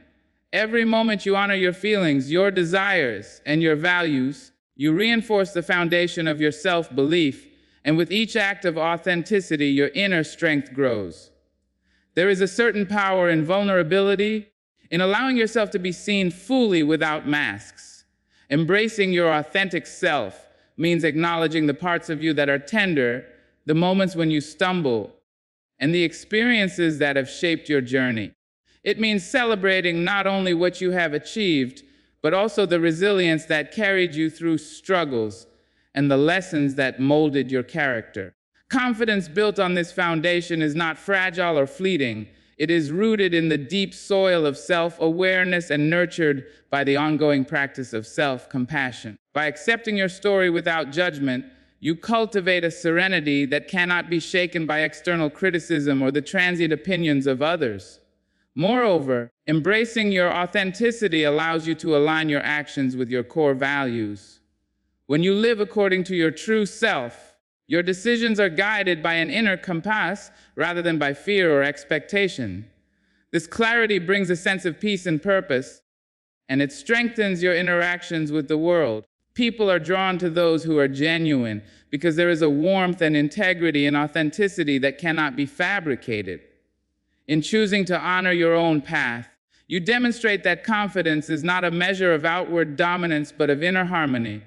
Every moment you honor your feelings, your desires, and your values, you reinforce the foundation of your self-belief, and with each act of authenticity, your inner strength grows. There is a certain power in vulnerability, in allowing yourself to be seen fully without masks. Embracing your authentic self means acknowledging the parts of you that are tender, the moments when you stumble, and the experiences that have shaped your journey. It means celebrating not only what you have achieved, but also the resilience that carried you through struggles and the lessons that molded your character. Confidence built on this foundation is not fragile or fleeting. It is rooted in the deep soil of self-awareness and nurtured by the ongoing practice of self-compassion. By accepting your story without judgment, you cultivate a serenity that cannot be shaken by external criticism or the transient opinions of others. Moreover, embracing your authenticity allows you to align your actions with your core values. When you live according to your true self, your decisions are guided by an inner compass rather than by fear or expectation. This clarity brings a sense of peace and purpose, and it strengthens your interactions with the world. People are drawn to those who are genuine because there is a warmth and integrity and authenticity that cannot be fabricated. In choosing to honor your own path, you demonstrate that confidence is not a measure of outward dominance but of inner harmony.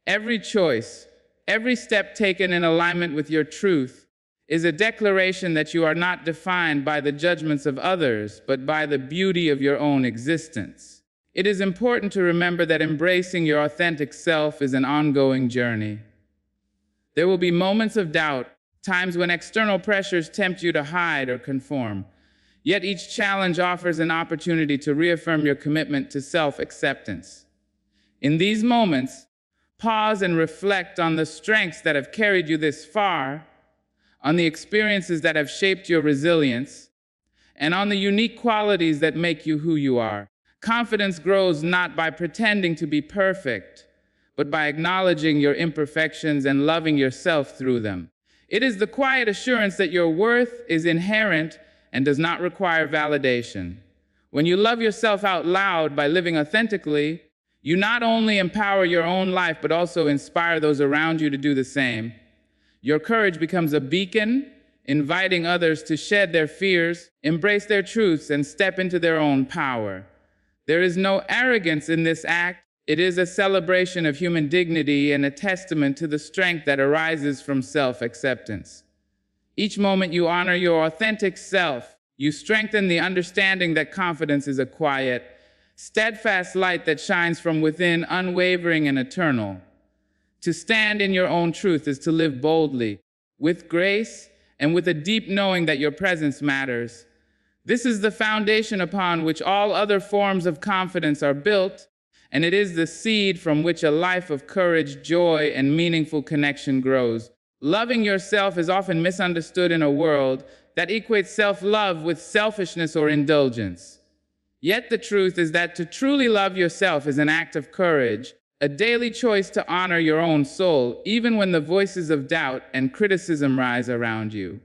Every choice, every step taken in alignment with your truth is a declaration that you are not defined by the judgments of others, but by the beauty of your own existence. It is important to remember that embracing your authentic self is an ongoing journey. There will be moments of doubt, times when external pressures tempt you to hide or conform. Yet each challenge offers an opportunity to reaffirm your commitment to self-acceptance. In these moments, pause and reflect on the strengths that have carried you this far, on the experiences that have shaped your resilience, and on the unique qualities that make you who you are. Confidence grows not by pretending to be perfect, but by acknowledging your imperfections and loving yourself through them. It is the quiet assurance that your worth is inherent and does not require validation. When you love yourself out loud by living authentically, you not only empower your own life, but also inspire those around you to do the same. Your courage becomes a beacon, inviting others to shed their fears, embrace their truths, and step into their own power. There is no arrogance in this act. It is a celebration of human dignity and a testament to the strength that arises from self-acceptance. Each moment you honor your authentic self, you strengthen the understanding that confidence is a quiet, steadfast light that shines from within, unwavering and eternal. To stand in your own truth is to live boldly, with grace, and with a deep knowing that your presence matters. This is the foundation upon which all other forms of confidence are built, and it is the seed from which a life of courage, joy, and meaningful connection grows. Loving yourself is often misunderstood in a world that equates self-love with selfishness or indulgence. Yet the truth is that to truly love yourself is an act of courage, a daily choice to honor your own soul, even when the voices of doubt and criticism rise around you.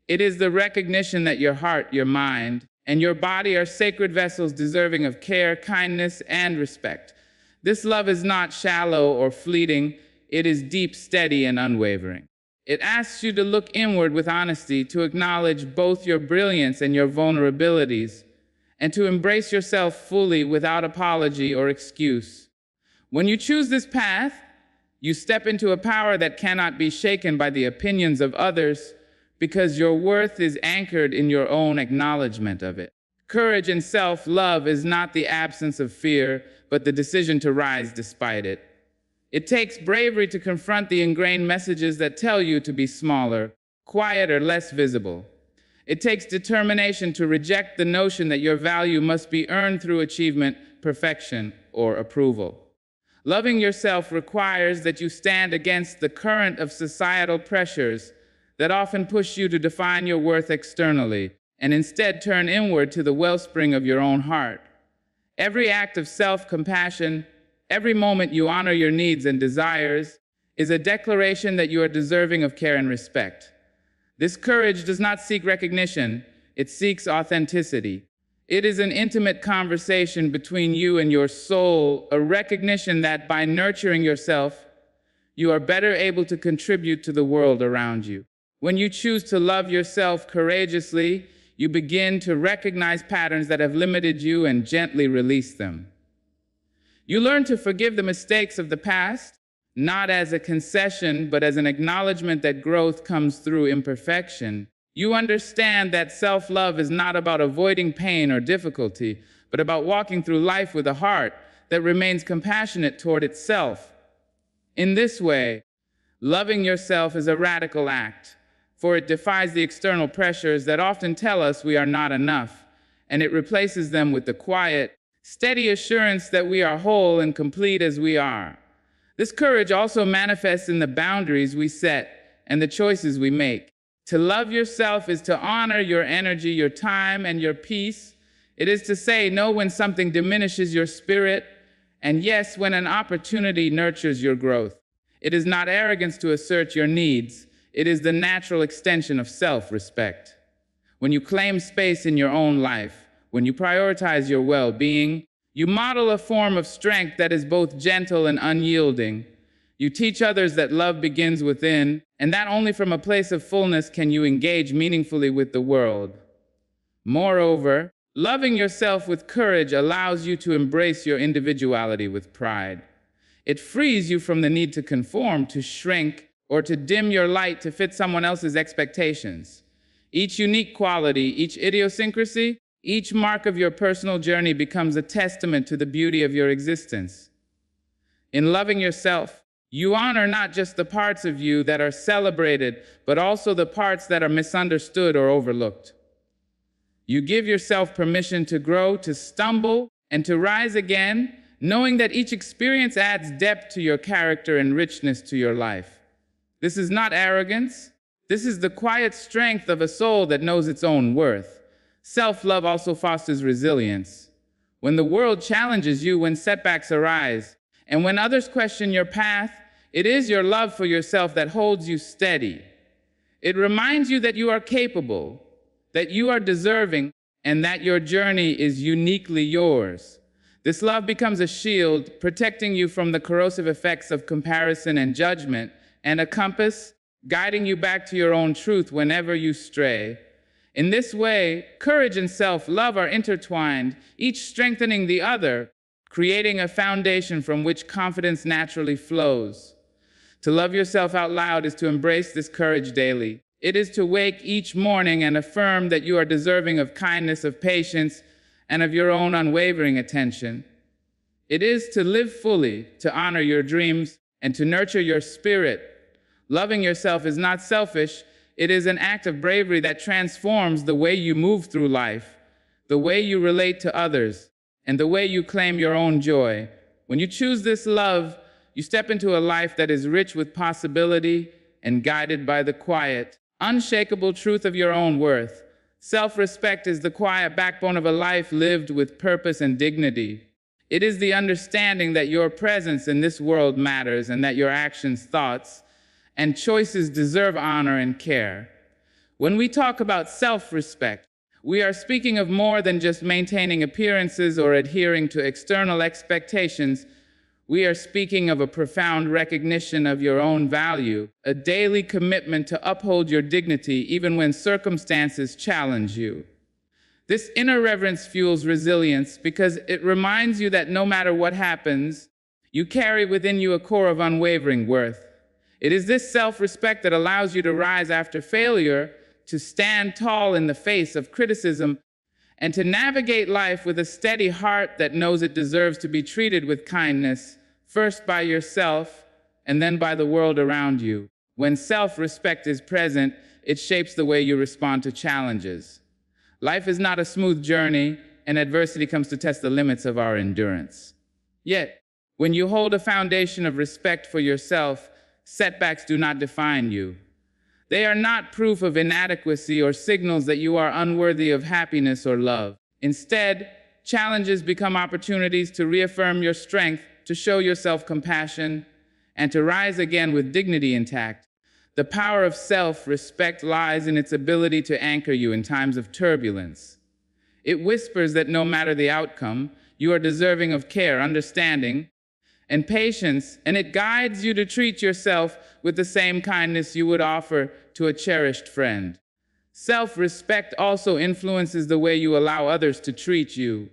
It is the recognition that your heart, your mind, and your body are sacred vessels deserving of care, kindness, and respect. This love is not shallow or fleeting. It is deep, steady, and unwavering. It asks you to look inward with honesty, to acknowledge both your brilliance and your vulnerabilities, and to embrace yourself fully without apology or excuse. When you choose this path, you step into a power that cannot be shaken by the opinions of others, because your worth is anchored in your own acknowledgement of it. Courage and self-love is not the absence of fear, but the decision to rise despite it. It takes bravery to confront the ingrained messages that tell you to be smaller, quieter, less visible. It takes determination to reject the notion that your value must be earned through achievement, perfection, or approval. Loving yourself requires that you stand against the current of societal pressures that often push you to define your worth externally, and instead turn inward to the wellspring of your own heart. Every act of self-compassion, every moment you honor your needs and desires, is a declaration that you are deserving of care and respect. This courage does not seek recognition, it seeks authenticity. It is an intimate conversation between you and your soul, a recognition that by nurturing yourself, you are better able to contribute to the world around you. When you choose to love yourself courageously, you begin to recognize patterns that have limited you and gently release them. You learn to forgive the mistakes of the past, not as a concession, but as an acknowledgement that growth comes through imperfection. You understand that self-love is not about avoiding pain or difficulty, but about walking through life with a heart that remains compassionate toward itself. In this way, loving yourself is a radical act, for it defies the external pressures that often tell us we are not enough, and it replaces them with the quiet, steady assurance that we are whole and complete as we are. This courage also manifests in the boundaries we set and the choices we make. To love yourself is to honor your energy, your time, and your peace. It is to say no when something diminishes your spirit, and yes when an opportunity nurtures your growth. It is not arrogance to assert your needs. It is the natural extension of self-respect. When you claim space in your own life, when you prioritize your well-being, you model a form of strength that is both gentle and unyielding. You teach others that love begins within, and that only from a place of fullness can you engage meaningfully with the world. Moreover, loving yourself with courage allows you to embrace your individuality with pride. It frees you from the need to conform, to shrink, or to dim your light to fit someone else's expectations. Each unique quality, each idiosyncrasy, each mark of your personal journey becomes a testament to the beauty of your existence. In loving yourself, you honor not just the parts of you that are celebrated, but also the parts that are misunderstood or overlooked. You give yourself permission to grow, to stumble, and to rise again, knowing that each experience adds depth to your character and richness to your life. This is not arrogance. This is the quiet strength of a soul that knows its own worth. Self-love also fosters resilience. When the world challenges you, when setbacks arise, and when others question your path, it is your love for yourself that holds you steady. It reminds you that you are capable, that you are deserving, and that your journey is uniquely yours. This love becomes a shield, protecting you from the corrosive effects of comparison and judgment, and a compass, guiding you back to your own truth whenever you stray. In this way, courage and self-love are intertwined, each strengthening the other, creating a foundation from which confidence naturally flows. To love yourself out loud is to embrace this courage daily. It is to wake each morning and affirm that you are deserving of kindness, of patience, and of your own unwavering attention. It is to live fully, to honor your dreams, and to nurture your spirit. Loving yourself is not selfish, It is an act of bravery that transforms the way you move through life, the way you relate to others, and the way you claim your own joy. When you choose this love, you step into a life that is rich with possibility and guided by the quiet, unshakable truth of your own worth. Self-respect is the quiet backbone of a life lived with purpose and dignity. It is the understanding that your presence in this world matters and that your actions, thoughts, and choices deserve honor and care. When we talk about self-respect, we are speaking of more than just maintaining appearances or adhering to external expectations. We are speaking of a profound recognition of your own value, a daily commitment to uphold your dignity even when circumstances challenge you. This inner reverence fuels resilience because it reminds you that no matter what happens, you carry within you a core of unwavering worth. It is this self-respect that allows you to rise after failure, to stand tall in the face of criticism, and to navigate life with a steady heart that knows it deserves to be treated with kindness, first by yourself and then by the world around you. When self-respect is present, it shapes the way you respond to challenges. Life is not a smooth journey, and adversity comes to test the limits of our endurance. Yet, when you hold a foundation of respect for yourself, setbacks do not define you. They are not proof of inadequacy or signals that you are unworthy of happiness or love. Instead, challenges become opportunities to reaffirm your strength, to show yourself compassion, and to rise again with dignity intact. The power of self-respect lies in its ability to anchor you in times of turbulence. It whispers that no matter the outcome, you are deserving of care, understanding, and patience, and it guides you to treat yourself with the same kindness you would offer to a cherished friend. Self-respect also influences the way you allow others to treat you.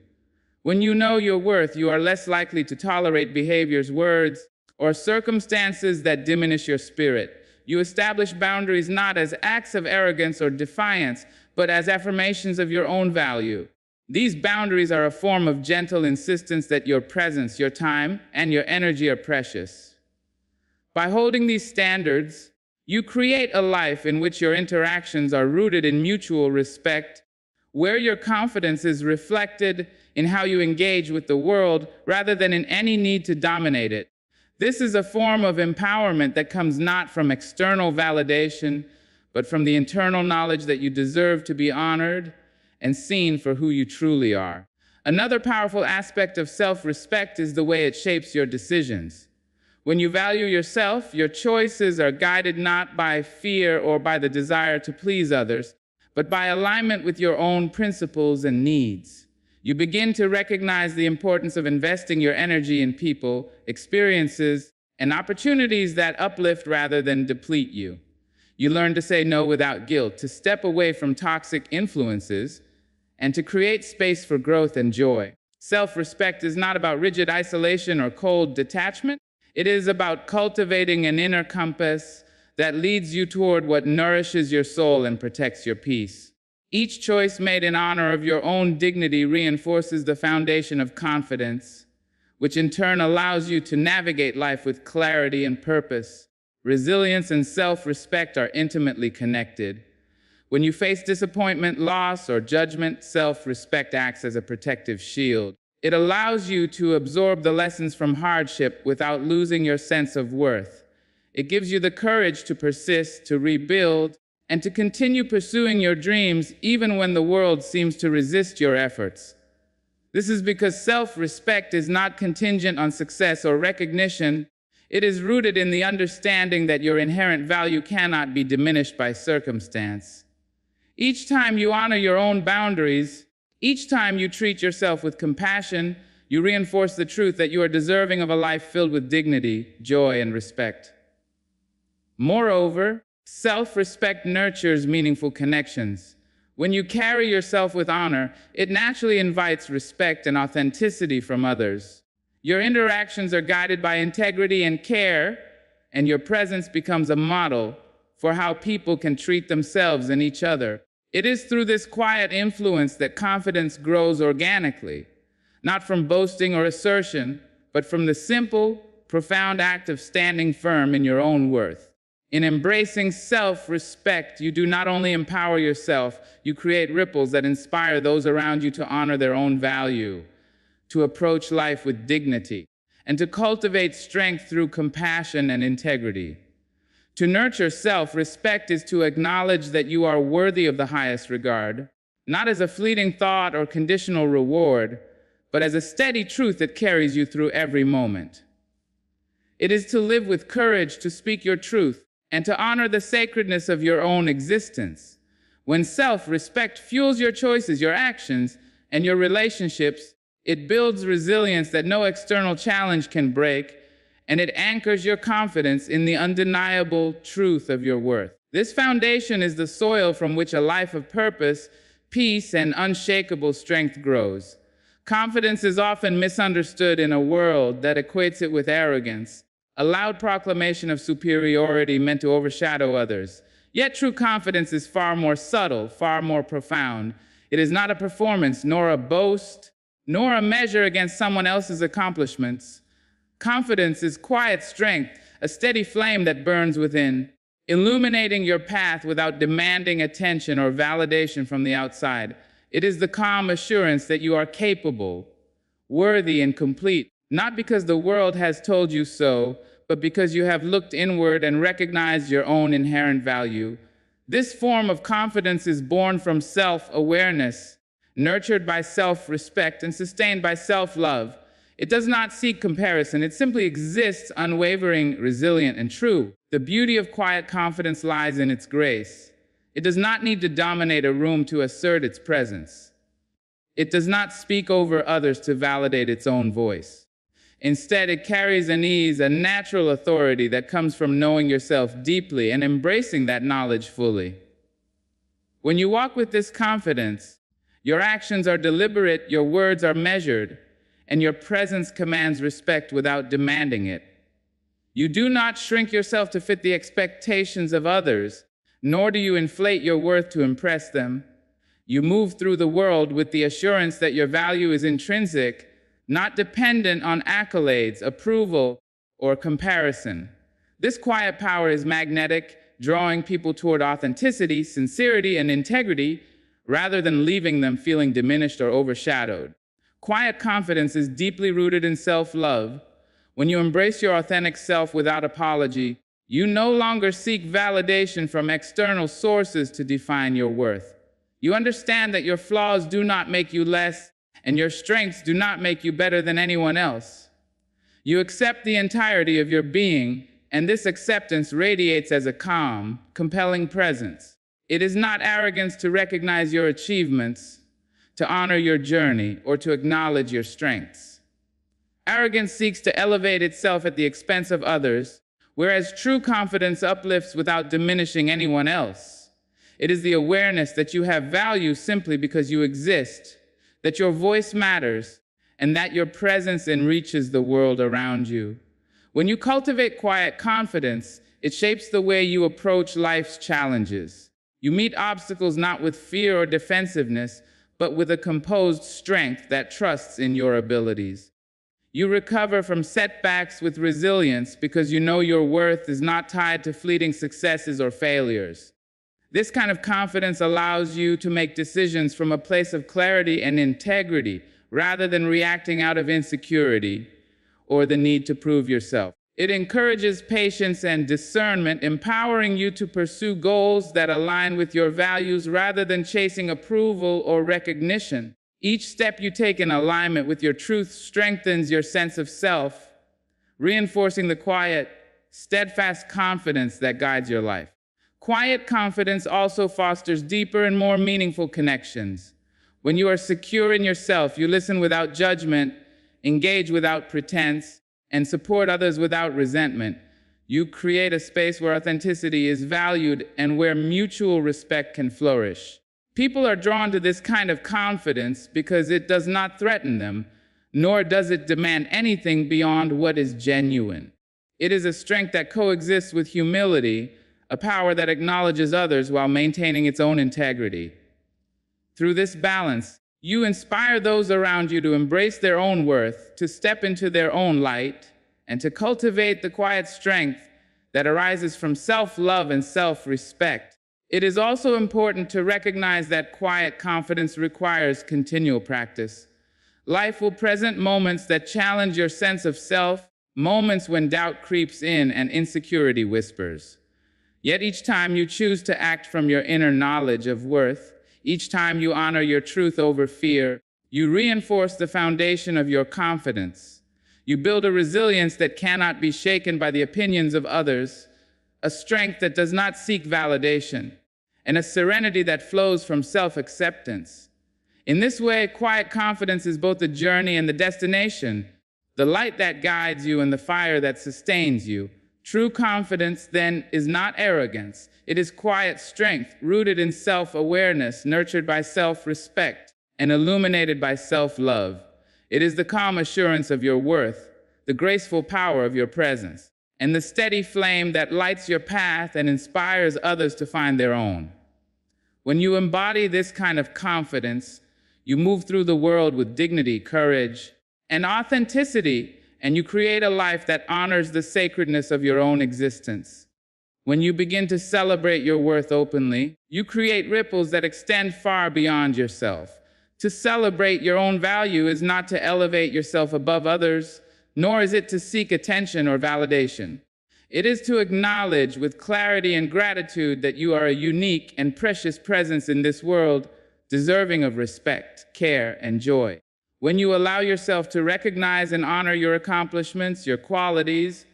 When you know your worth, you are less likely to tolerate behaviors, words, or circumstances that diminish your spirit. You establish boundaries not as acts of arrogance or defiance, but as affirmations of your own value. These boundaries are a form of gentle insistence that your presence, your time, and your energy are precious. By holding these standards, you create a life in which your interactions are rooted in mutual respect, where your confidence is reflected in how you engage with the world rather than in any need to dominate it. This is a form of empowerment that comes not from external validation, but from the internal knowledge that you deserve to be honored and seen for who you truly are. Another powerful aspect of self-respect is the way it shapes your decisions. When you value yourself, your choices are guided not by fear or by the desire to please others, but by alignment with your own principles and needs. You begin to recognize the importance of investing your energy in people, experiences, and opportunities that uplift rather than deplete you. You learn to say no without guilt, to step away from toxic influences, and to create space for growth and joy. Self-respect is not about rigid isolation or cold detachment. It is about cultivating an inner compass that leads you toward what nourishes your soul and protects your peace. Each choice made in honor of your own dignity reinforces the foundation of confidence, which in turn allows you to navigate life with clarity and purpose. Resilience and self-respect are intimately connected. When you face disappointment, loss, or judgment, self-respect acts as a protective shield. It allows you to absorb the lessons from hardship without losing your sense of worth. It gives you the courage to persist, to rebuild, and to continue pursuing your dreams even when the world seems to resist your efforts. This is because self-respect is not contingent on success or recognition. It is rooted in the understanding that your inherent value cannot be diminished by circumstance. Each time you honor your own boundaries, each time you treat yourself with compassion, you reinforce the truth that you are deserving of a life filled with dignity, joy, and respect. Moreover, self-respect nurtures meaningful connections. When you carry yourself with honor, it naturally invites respect and authenticity from others. Your interactions are guided by integrity and care, and your presence becomes a model for how people can treat themselves and each other. It is through this quiet influence that confidence grows organically, not from boasting or assertion, but from the simple, profound act of standing firm in your own worth. In embracing self-respect, you do not only empower yourself, you create ripples that inspire those around you to honor their own value, to approach life with dignity, and to cultivate strength through compassion and integrity. To nurture self-respect is to acknowledge that you are worthy of the highest regard, not as a fleeting thought or conditional reward, but as a steady truth that carries you through every moment. It is to live with courage, to speak your truth, and to honor the sacredness of your own existence. When self-respect fuels your choices, your actions, and your relationships, it builds resilience that no external challenge can break, and it anchors your confidence in the undeniable truth of your worth. This foundation is the soil from which a life of purpose, peace, and unshakable strength grows. Confidence is often misunderstood in a world that equates it with arrogance, a loud proclamation of superiority meant to overshadow others. Yet true confidence is far more subtle, far more profound. It is not a performance, nor a boast, nor a measure against someone else's accomplishments. Confidence is quiet strength, a steady flame that burns within, illuminating your path without demanding attention or validation from the outside. It is the calm assurance that you are capable, worthy, and complete, not because the world has told you so, but because you have looked inward and recognized your own inherent value. This form of confidence is born from self-awareness, nurtured by self-respect, and sustained by self-love. It does not seek comparison. It simply exists, unwavering, resilient, and true. The beauty of quiet confidence lies in its grace. It does not need to dominate a room to assert its presence. It does not speak over others to validate its own voice. Instead, it carries an ease, a natural authority that comes from knowing yourself deeply and embracing that knowledge fully. When you walk with this confidence, your actions are deliberate, your words are measured, and your presence commands respect without demanding it. You do not shrink yourself to fit the expectations of others, nor do you inflate your worth to impress them. You move through the world with the assurance that your value is intrinsic, not dependent on accolades, approval, or comparison. This quiet power is magnetic, drawing people toward authenticity, sincerity, and integrity, rather than leaving them feeling diminished or overshadowed. Quiet confidence is deeply rooted in self-love. When you embrace your authentic self without apology, you no longer seek validation from external sources to define your worth. You understand that your flaws do not make you less, and your strengths do not make you better than anyone else. You accept the entirety of your being, and this acceptance radiates as a calm, compelling presence. It is not arrogance to recognize your achievements, to honor your journey, or to acknowledge your strengths. Arrogance seeks to elevate itself at the expense of others, whereas true confidence uplifts without diminishing anyone else. It is the awareness that you have value simply because you exist, that your voice matters, and that your presence enriches the world around you. When you cultivate quiet confidence, it shapes the way you approach life's challenges. You meet obstacles not with fear or defensiveness, but with a composed strength that trusts in your abilities. You recover from setbacks with resilience because you know your worth is not tied to fleeting successes or failures. This kind of confidence allows you to make decisions from a place of clarity and integrity, rather than reacting out of insecurity or the need to prove yourself. It encourages patience and discernment, empowering you to pursue goals that align with your values rather than chasing approval or recognition. Each step you take in alignment with your truth strengthens your sense of self, reinforcing the quiet, steadfast confidence that guides your life. Quiet confidence also fosters deeper and more meaningful connections. When you are secure in yourself, you listen without judgment, engage without pretense, and support others without resentment. You create a space where authenticity is valued and where mutual respect can flourish. People are drawn to this kind of confidence because it does not threaten them, nor does it demand anything beyond what is genuine. It is a strength that coexists with humility, a power that acknowledges others while maintaining its own integrity. Through this balance, you inspire those around you to embrace their own worth, to step into their own light, and to cultivate the quiet strength that arises from self-love and self-respect. It is also important to recognize that quiet confidence requires continual practice. Life will present moments that challenge your sense of self, moments when doubt creeps in and insecurity whispers. Yet each time you choose to act from your inner knowledge of worth, each time you honor your truth over fear, you reinforce the foundation of your confidence. You build a resilience that cannot be shaken by the opinions of others, a strength that does not seek validation, and a serenity that flows from self-acceptance. In this way, quiet confidence is both the journey and the destination, the light that guides you and the fire that sustains you. True confidence, then, is not arrogance. It is quiet strength, rooted in self-awareness, nurtured by self-respect, and illuminated by self-love. It is the calm assurance of your worth, the graceful power of your presence, and the steady flame that lights your path and inspires others to find their own. When you embody this kind of confidence, you move through the world with dignity, courage, and authenticity, and you create a life that honors the sacredness of your own existence. When you begin to celebrate your worth openly, you create ripples that extend far beyond yourself. To celebrate your own value is not to elevate yourself above others, nor is it to seek attention or validation. It is to acknowledge with clarity and gratitude that you are a unique and precious presence in this world, deserving of respect, care, and joy. When you allow yourself to recognize and honor your accomplishments, your qualities,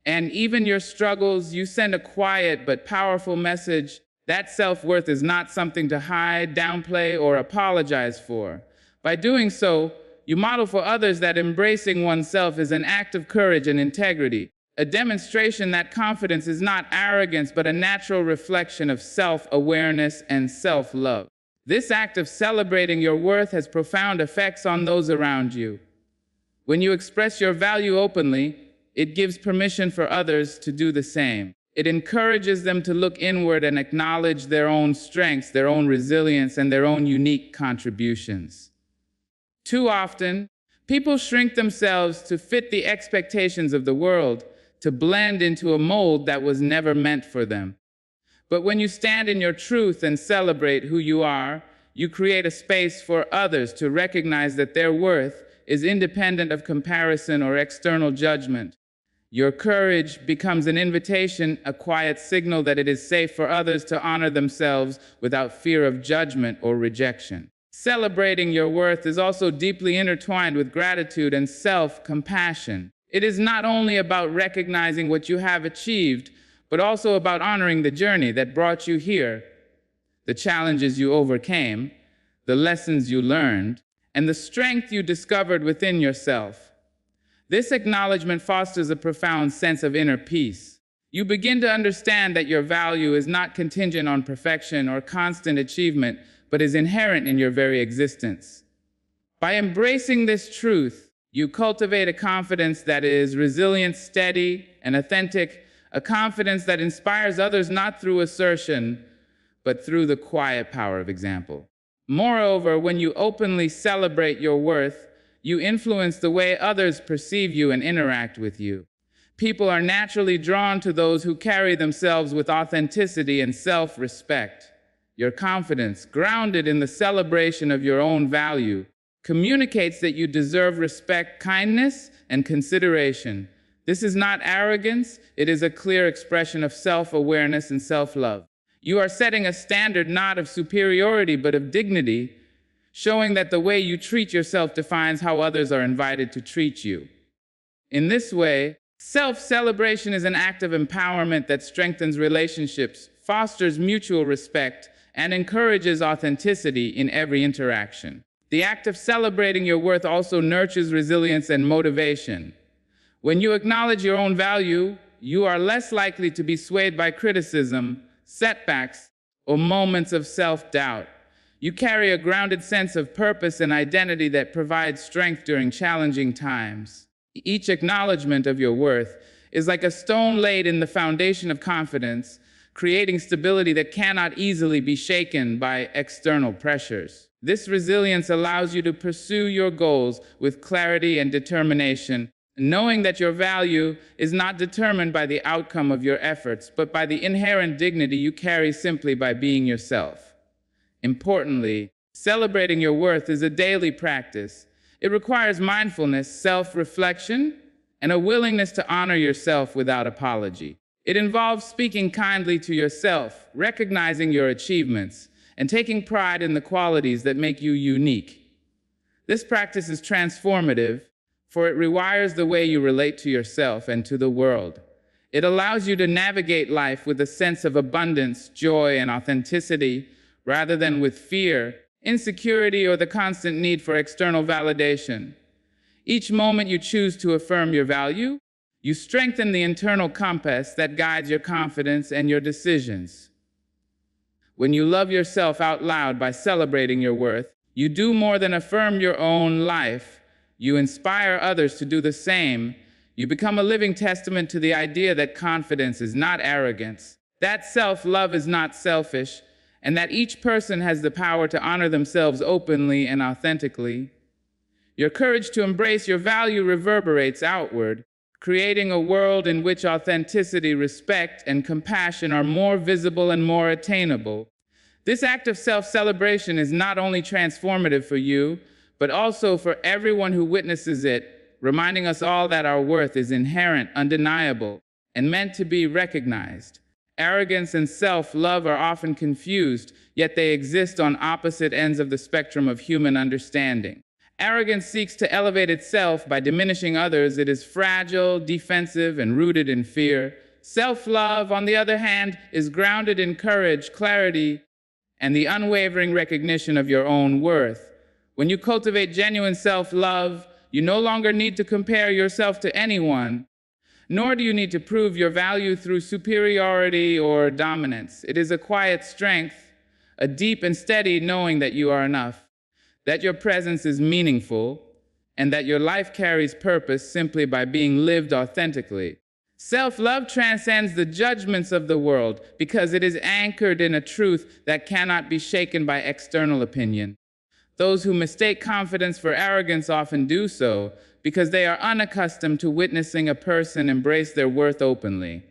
and even your struggles, you send a quiet but powerful message that self-worth is not something to hide, downplay, or apologize for. By doing so, you model for others that embracing oneself is an act of courage and integrity, a demonstration that confidence is not arrogance but a natural reflection of self-awareness and self-love. This act of celebrating your worth has profound effects on those around you. When you express your value openly, it gives permission for others to do the same. It encourages them to look inward and acknowledge their own strengths, their own resilience, and their own unique contributions. Too often, people shrink themselves to fit the expectations of the world, to blend into a mold that was never meant for them. But when you stand in your truth and celebrate who you are, you create a space for others to recognize that their worth is independent of comparison or external judgment. Your courage becomes an invitation, a quiet signal that it is safe for others to honor themselves without fear of judgment or rejection. Celebrating your worth is also deeply intertwined with gratitude and self-compassion. It is not only about recognizing what you have achieved, but also about honoring the journey that brought you here, the challenges you overcame, the lessons you learned, and the strength you discovered within yourself. This acknowledgement fosters a profound sense of inner peace. You begin to understand that your value is not contingent on perfection or constant achievement, but is inherent in your very existence. By embracing this truth, you cultivate a confidence that is resilient, steady, and authentic, a confidence that inspires others not through assertion, but through the quiet power of example. Moreover, when you openly celebrate your worth, you influence the way others perceive you and interact with you. People are naturally drawn to those who carry themselves with authenticity and self-respect. Your confidence, grounded in the celebration of your own value, communicates that you deserve respect, kindness, and consideration. This is not arrogance, it is a clear expression of self-awareness and self-love. You are setting a standard not of superiority but of dignity, showing that the way you treat yourself defines how others are invited to treat you. In this way, self-celebration is an act of empowerment that strengthens relationships, fosters mutual respect, and encourages authenticity in every interaction. The act of celebrating your worth also nurtures resilience and motivation. When you acknowledge your own value, you are less likely to be swayed by criticism, setbacks, or moments of self-doubt. You carry a grounded sense of purpose and identity that provides strength during challenging times. Each acknowledgement of your worth is like a stone laid in the foundation of confidence, creating stability that cannot easily be shaken by external pressures. This resilience allows you to pursue your goals with clarity and determination, knowing that your value is not determined by the outcome of your efforts, but by the inherent dignity you carry simply by being yourself. Importantly, celebrating your worth is a daily practice. It requires mindfulness, self-reflection, and a willingness to honor yourself without apology. It involves speaking kindly to yourself, recognizing your achievements, and taking pride in the qualities that make you unique. This practice is transformative, for it rewires the way you relate to yourself and to the world. It allows you to navigate life with a sense of abundance, joy, and authenticity, rather than with fear, insecurity, or the constant need for external validation. Each moment you choose to affirm your value, you strengthen the internal compass that guides your confidence and your decisions. When you love yourself out loud by celebrating your worth, you do more than affirm your own life. You inspire others to do the same. You become a living testament to the idea that confidence is not arrogance, that self-love is not selfish, and that each person has the power to honor themselves openly and authentically. Your courage to embrace your value reverberates outward, creating a world in which authenticity, respect, and compassion are more visible and more attainable. This act of self-celebration is not only transformative for you, but also for everyone who witnesses it, reminding us all that our worth is inherent, undeniable, and meant to be recognized. Arrogance and self-love are often confused, yet they exist on opposite ends of the spectrum of human understanding. Arrogance seeks to elevate itself by diminishing others. It is fragile, defensive, and rooted in fear. Self-love, on the other hand, is grounded in courage, clarity, and the unwavering recognition of your own worth. When you cultivate genuine self-love, you no longer need to compare yourself to anyone, nor do you need to prove your value through superiority or dominance. It is a quiet strength, a deep and steady knowing that you are enough, that your presence is meaningful, and that your life carries purpose simply by being lived authentically. Self-love transcends the judgments of the world because it is anchored in a truth that cannot be shaken by external opinion. Those who mistake confidence for arrogance often do so because they are unaccustomed to witnessing a person embrace their worth openly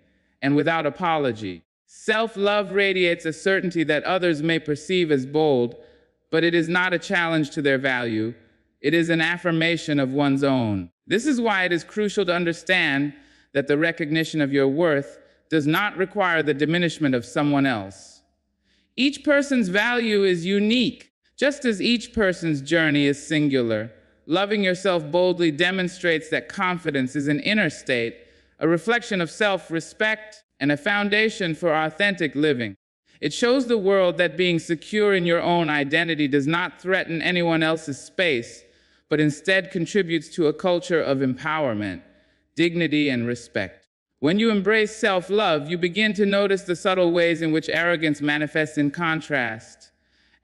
and without apology. Self-love radiates a certainty that others may perceive as bold, but it is not a challenge to their value. It is an affirmation of one's own. This is why it is crucial to understand that the recognition of your worth does not require the diminishment of someone else. Each person's value is unique, just as each person's journey is singular. Loving yourself boldly demonstrates that confidence is an inner state, a reflection of self-respect, and a foundation for authentic living. It shows the world that being secure in your own identity does not threaten anyone else's space, but instead contributes to a culture of empowerment, dignity, and respect. When you embrace self-love, you begin to notice the subtle ways in which arrogance manifests in contrast.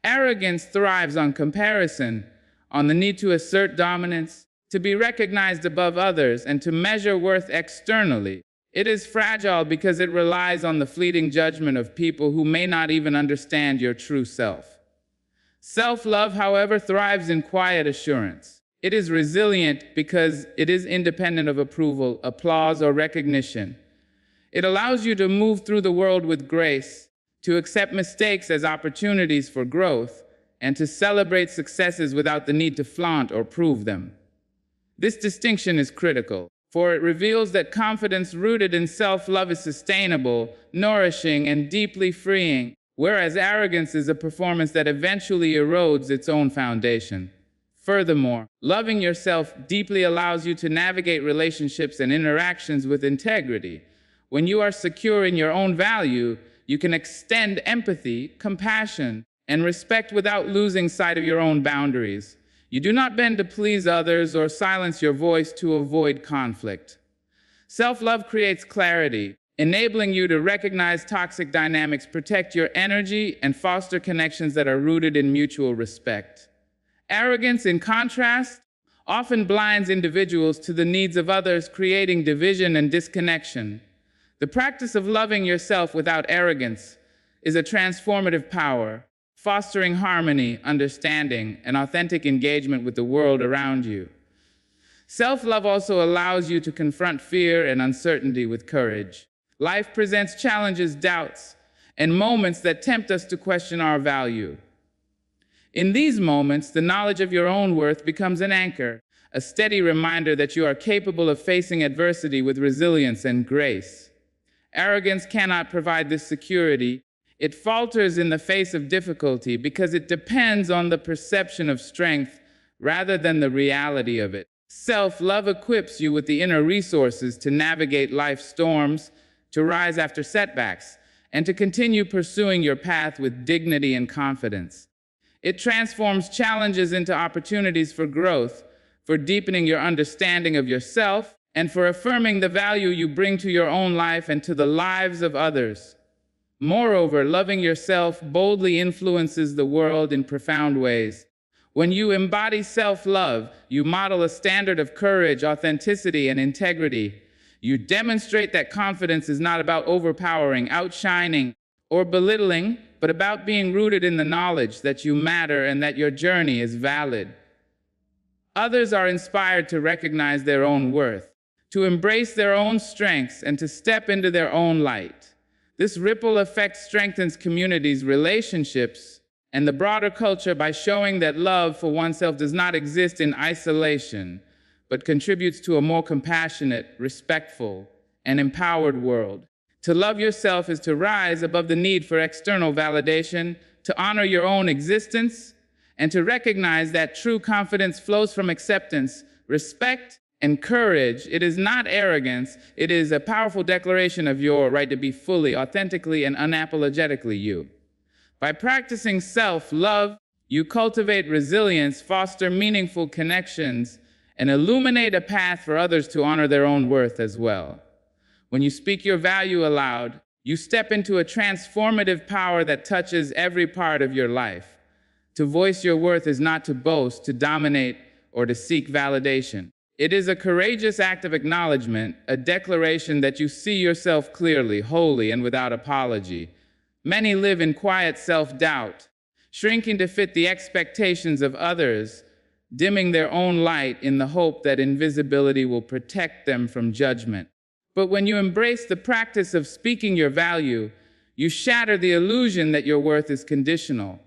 Arrogance thrives on comparison, on the need to assert dominance, to be recognized above others, and to measure worth externally. It is fragile because it relies on the fleeting judgment of people who may not even understand your true self. Self-love, however, thrives in quiet assurance. It is resilient because it is independent of approval, applause, or recognition. It allows you to move through the world with grace, to accept mistakes as opportunities for growth, and to celebrate successes without the need to flaunt or prove them. This distinction is critical, for it reveals that confidence rooted in self-love is sustainable, nourishing, and deeply freeing, whereas arrogance is a performance that eventually erodes its own foundation. Furthermore, loving yourself deeply allows you to navigate relationships and interactions with integrity. When you are secure in your own value, you can extend empathy, compassion, and respect without losing sight of your own boundaries. You do not bend to please others or silence your voice to avoid conflict. Self-love creates clarity, enabling you to recognize toxic dynamics, protect your energy, and foster connections that are rooted in mutual respect. Arrogance, in contrast, often blinds individuals to the needs of others, creating division and disconnection. The practice of loving yourself without arrogance is a transformative power, fostering harmony, understanding, and authentic engagement with the world around you. Self-love also allows you to confront fear and uncertainty with courage. Life presents challenges, doubts, and moments that tempt us to question our value. In these moments, the knowledge of your own worth becomes an anchor, a steady reminder that you are capable of facing adversity with resilience and grace. Arrogance cannot provide this security. It falters in the face of difficulty because it depends on the perception of strength rather than the reality of it. Self-love equips you with the inner resources to navigate life's storms, to rise after setbacks, and to continue pursuing your path with dignity and confidence. It transforms challenges into opportunities for growth, for deepening your understanding of yourself, and for affirming the value you bring to your own life and to the lives of others. Moreover, loving yourself boldly influences the world in profound ways. When you embody self-love, you model a standard of courage, authenticity, and integrity. You demonstrate that confidence is not about overpowering, outshining, or belittling, but about being rooted in the knowledge that you matter and that your journey is valid. Others are inspired to recognize their own worth, to embrace their own strengths, and to step into their own light. This ripple effect strengthens communities, relationships, and the broader culture by showing that love for oneself does not exist in isolation, but contributes to a more compassionate, respectful, and empowered world. To love yourself is to rise above the need for external validation, to honor your own existence, and to recognize that true confidence flows from acceptance, respect, and courage. It is not arrogance. It is a powerful declaration of your right to be fully, authentically, and unapologetically you. By practicing self-love, you cultivate resilience, foster meaningful connections, and illuminate a path for others to honor their own worth as well. When you speak your value aloud, you step into a transformative power that touches every part of your life. To voice your worth is not to boast, to dominate, or to seek validation. It is a courageous act of acknowledgement, a declaration that you see yourself clearly, wholly, and without apology. Many live in quiet self-doubt, shrinking to fit the expectations of others, dimming their own light in the hope that invisibility will protect them from judgment. But when you embrace the practice of speaking your value, you shatter the illusion that your worth is conditional.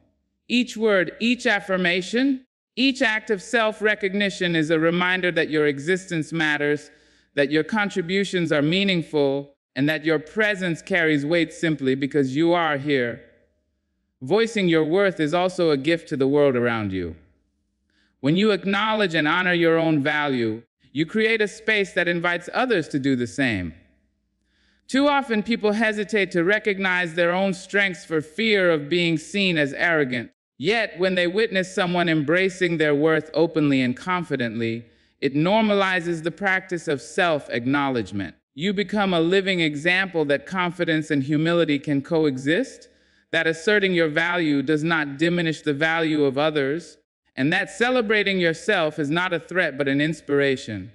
Each word, each affirmation, each act of self-recognition is a reminder that your existence matters, that your contributions are meaningful, and that your presence carries weight simply because you are here. Voicing your worth is also a gift to the world around you. When you acknowledge and honor your own value, you create a space that invites others to do the same. Too often, people hesitate to recognize their own strengths for fear of being seen as arrogant. Yet, when they witness someone embracing their worth openly and confidently, it normalizes the practice of self-acknowledgement. You become a living example that confidence and humility can coexist, that asserting your value does not diminish the value of others, and that celebrating yourself is not a threat but an inspiration.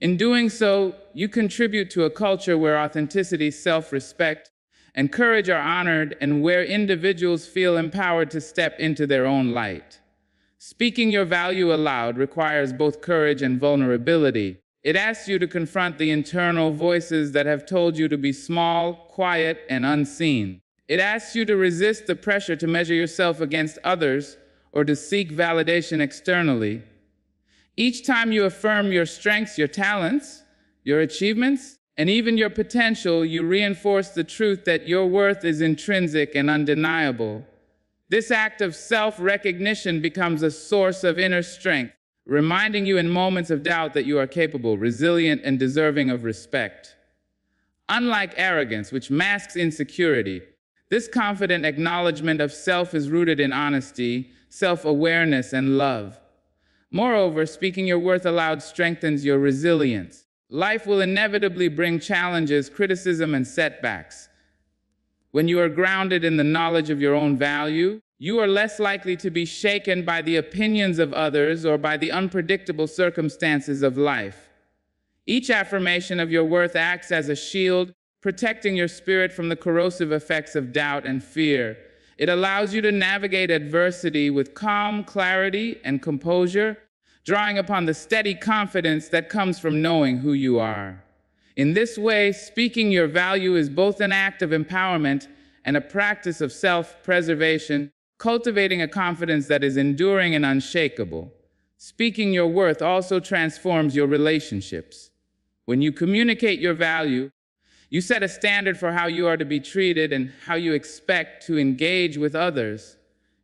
In doing so, you contribute to a culture where authenticity, self-respect, and courage are honored, and where individuals feel empowered to step into their own light. Speaking your value aloud requires both courage and vulnerability. It asks you to confront the internal voices that have told you to be small, quiet, and unseen. It asks you to resist the pressure to measure yourself against others or to seek validation externally. Each time you affirm your strengths, your talents, your achievements, and even your potential, you reinforce the truth that your worth is intrinsic and undeniable. This act of self-recognition becomes a source of inner strength, reminding you in moments of doubt that you are capable, resilient, and deserving of respect. Unlike arrogance, which masks insecurity, this confident acknowledgement of self is rooted in honesty, self-awareness, and love. Moreover, speaking your worth aloud strengthens your resilience. Life will inevitably bring challenges, criticism, and setbacks. When you are grounded in the knowledge of your own value, you are less likely to be shaken by the opinions of others or by the unpredictable circumstances of life. Each affirmation of your worth acts as a shield, protecting your spirit from the corrosive effects of doubt and fear. It allows you to navigate adversity with calm, clarity, and composure, drawing upon the steady confidence that comes from knowing who you are. In this way, speaking your value is both an act of empowerment and a practice of self-preservation, cultivating a confidence that is enduring and unshakable. Speaking your worth also transforms your relationships. When you communicate your value, you set a standard for how you are to be treated and how you expect to engage with others.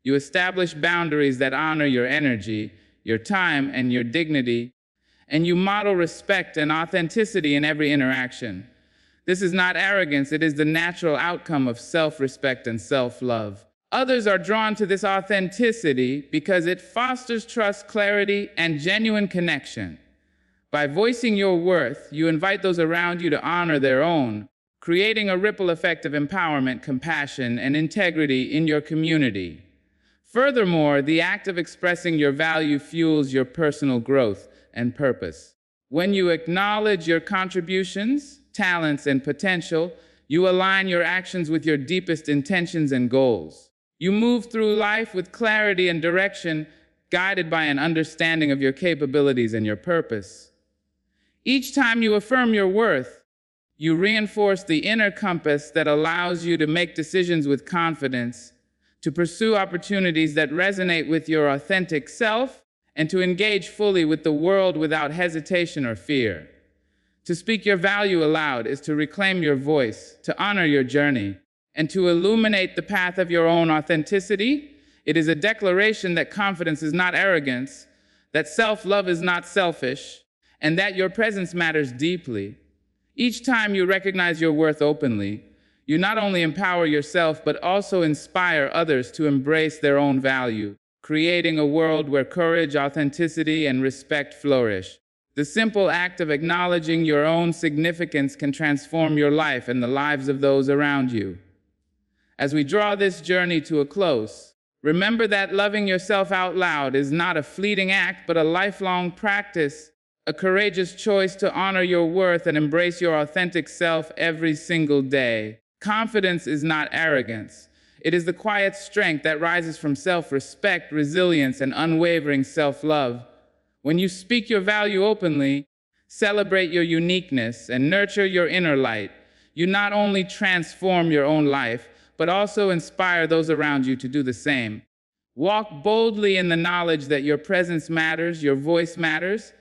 You establish boundaries that honor your energy, your time, and your dignity, and you model respect and authenticity in every interaction. This is not arrogance, it is the natural outcome of self-respect and self-love. Others are drawn to this authenticity because it fosters trust, clarity, and genuine connection. By voicing your worth, you invite those around you to honor their own, creating a ripple effect of empowerment, compassion, and integrity in your community. Furthermore, the act of expressing your value fuels your personal growth and purpose. When you acknowledge your contributions, talents, and potential, you align your actions with your deepest intentions and goals. You move through life with clarity and direction, guided by an understanding of your capabilities and your purpose. Each time you affirm your worth, you reinforce the inner compass that allows you to make decisions with confidence, to pursue opportunities that resonate with your authentic self, and to engage fully with the world without hesitation or fear. To speak your value aloud is to reclaim your voice, to honor your journey, and to illuminate the path of your own authenticity. It is a declaration that confidence is not arrogance, that self-love is not selfish, and that your presence matters deeply. Each time you recognize your worth openly, you not only empower yourself, but also inspire others to embrace their own value, creating a world where courage, authenticity, and respect flourish. The simple act of acknowledging your own significance can transform your life and the lives of those around you. As we draw this journey to a close, remember that loving yourself out loud is not a fleeting act, but a lifelong practice, a courageous choice to honor your worth and embrace your authentic self every single day. Confidence is not arrogance. It is the quiet strength that rises from self-respect, resilience, and unwavering self-love. When you speak your value openly, celebrate your uniqueness, and nurture your inner light, you not only transform your own life, but also inspire those around you to do the same. Walk boldly in the knowledge that your presence matters, your voice matters,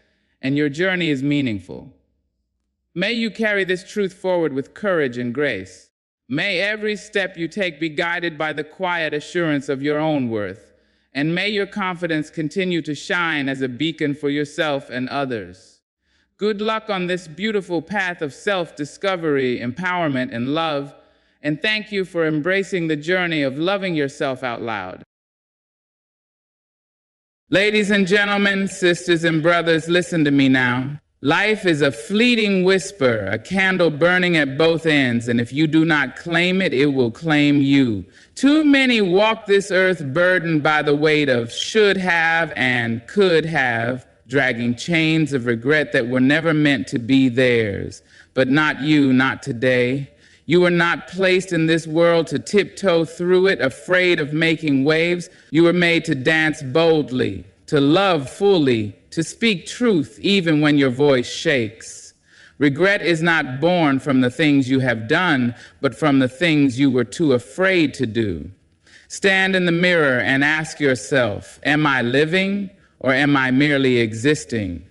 and your journey is meaningful. May you carry this truth forward with courage and grace. May every step you take be guided by the quiet assurance of your own worth, and may your confidence continue to shine as a beacon for yourself and others. Good luck on this beautiful path of self-discovery, empowerment, and love, and thank you for embracing the journey of loving yourself out loud. Ladies and gentlemen, sisters and brothers, listen to me now. Life is a fleeting whisper, a candle burning at both ends, and if you do not claim it, it will claim you. Too many walk this earth burdened by the weight of should have and could have, dragging chains of regret that were never meant to be theirs. But not you, not today. You were not placed in this world to tiptoe through it, afraid of making waves. You were made to dance boldly, to love fully, to speak truth even when your voice shakes. Regret is not born from the things you have done, but from the things you were too afraid to do. Stand in the mirror and ask yourself, am I living or am I merely existing?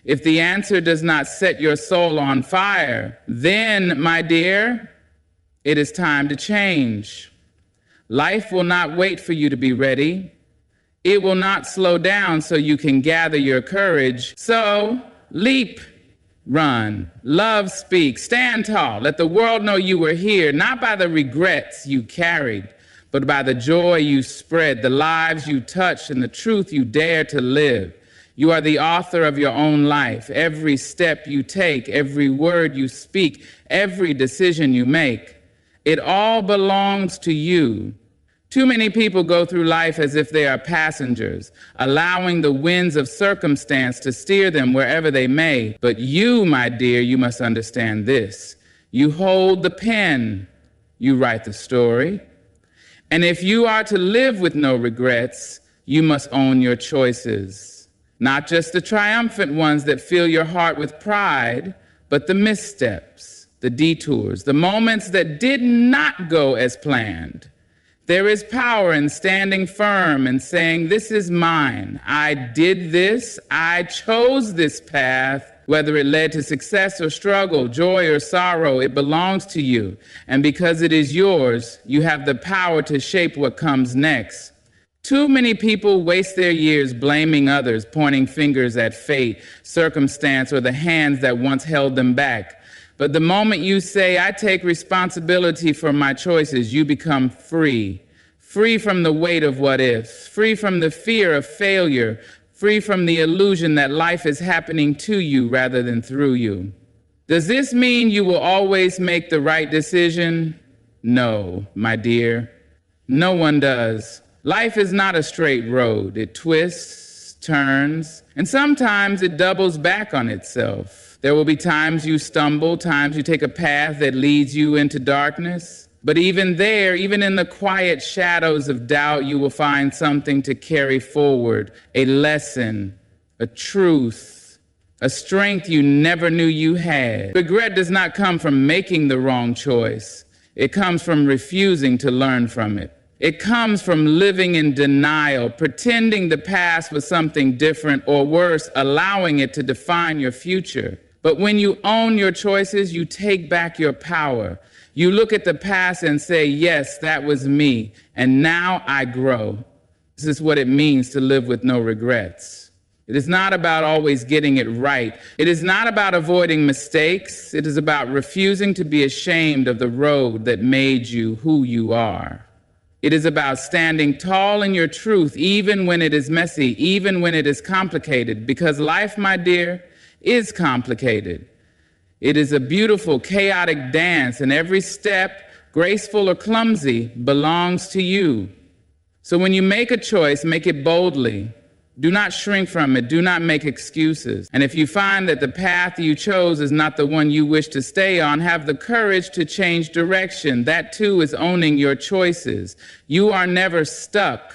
If the answer does not set your soul on fire, then, my dear, it is time to change. Life will not wait for you to be ready. It will not slow down so you can gather your courage. So, leap, run, love, speak, stand tall. Let the world know you were here, not by the regrets you carried, but by the joy you spread, the lives you touched, and the truth you dare to live. You are the author of your own life. Every step you take, every word you speak, every decision you make, it all belongs to you. Too many people go through life as if they are passengers, allowing the winds of circumstance to steer them wherever they may. But you, my dear, you must understand this. You hold the pen, you write the story. And if you are to live with no regrets, you must own your choices. Not just the triumphant ones that fill your heart with pride, but the missteps, the detours, the moments that did not go as planned. There is power in standing firm and saying, this is mine. I did this. I chose this path. Whether it led to success or struggle, joy or sorrow, it belongs to you. And because it is yours, you have the power to shape what comes next. Too many people waste their years blaming others, pointing fingers at fate, circumstance, or the hands that once held them back. But the moment you say, I take responsibility for my choices, you become free. Free from the weight of what ifs, free from the fear of failure, free from the illusion that life is happening to you rather than through you. Does this mean you will always make the right decision? No, my dear. No one does. Life is not a straight road. It twists, turns, and sometimes it doubles back on itself. There will be times you stumble, times you take a path that leads you into darkness. But even there, even in the quiet shadows of doubt, you will find something to carry forward, a lesson, a truth, a strength you never knew you had. Regret does not come from making the wrong choice. It comes from refusing to learn from it. It comes from living in denial, pretending the past was something different, or worse, allowing it to define your future. But when you own your choices, you take back your power. You look at the past and say, yes, that was me, and now I grow. This is what it means to live with no regrets. It is not about always getting it right. It is not about avoiding mistakes. It is about refusing to be ashamed of the road that made you who you are. It is about standing tall in your truth, even when it is messy, even when it is complicated, because life, my dear, is complicated. It is a beautiful, chaotic dance, and every step, graceful or clumsy, belongs to you. So when you make a choice, make it boldly. Do not shrink from it. Do not make excuses. And if you find that the path you chose is not the one you wish to stay on, have the courage to change direction. That too is owning your choices. You are never stuck.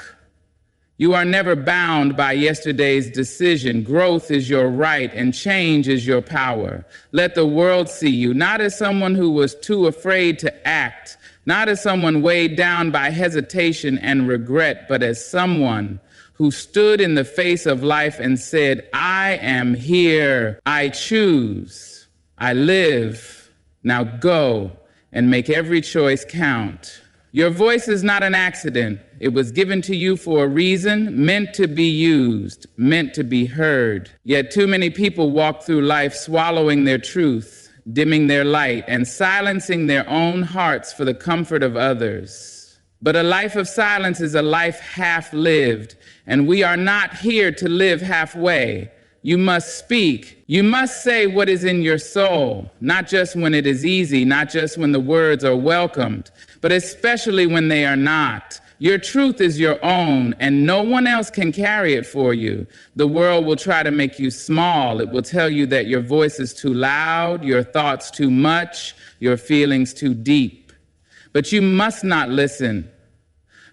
You are never bound by yesterday's decision. Growth is your right and change is your power. Let the world see you, not as someone who was too afraid to act, not as someone weighed down by hesitation and regret, but as someone who stood in the face of life and said, I am here, I choose, I live, now go and make every choice count. Your voice is not an accident. It was given to you for a reason, meant to be used, meant to be heard. Yet too many people walk through life swallowing their truth, dimming their light, and silencing their own hearts for the comfort of others. But a life of silence is a life half lived, and we are not here to live halfway. You must speak. You must say what is in your soul, not just when it is easy, not just when the words are welcomed, but especially when they are not. Your truth is your own, and no one else can carry it for you. The world will try to make you small. It will tell you that your voice is too loud, your thoughts too much, your feelings too deep. But you must not listen.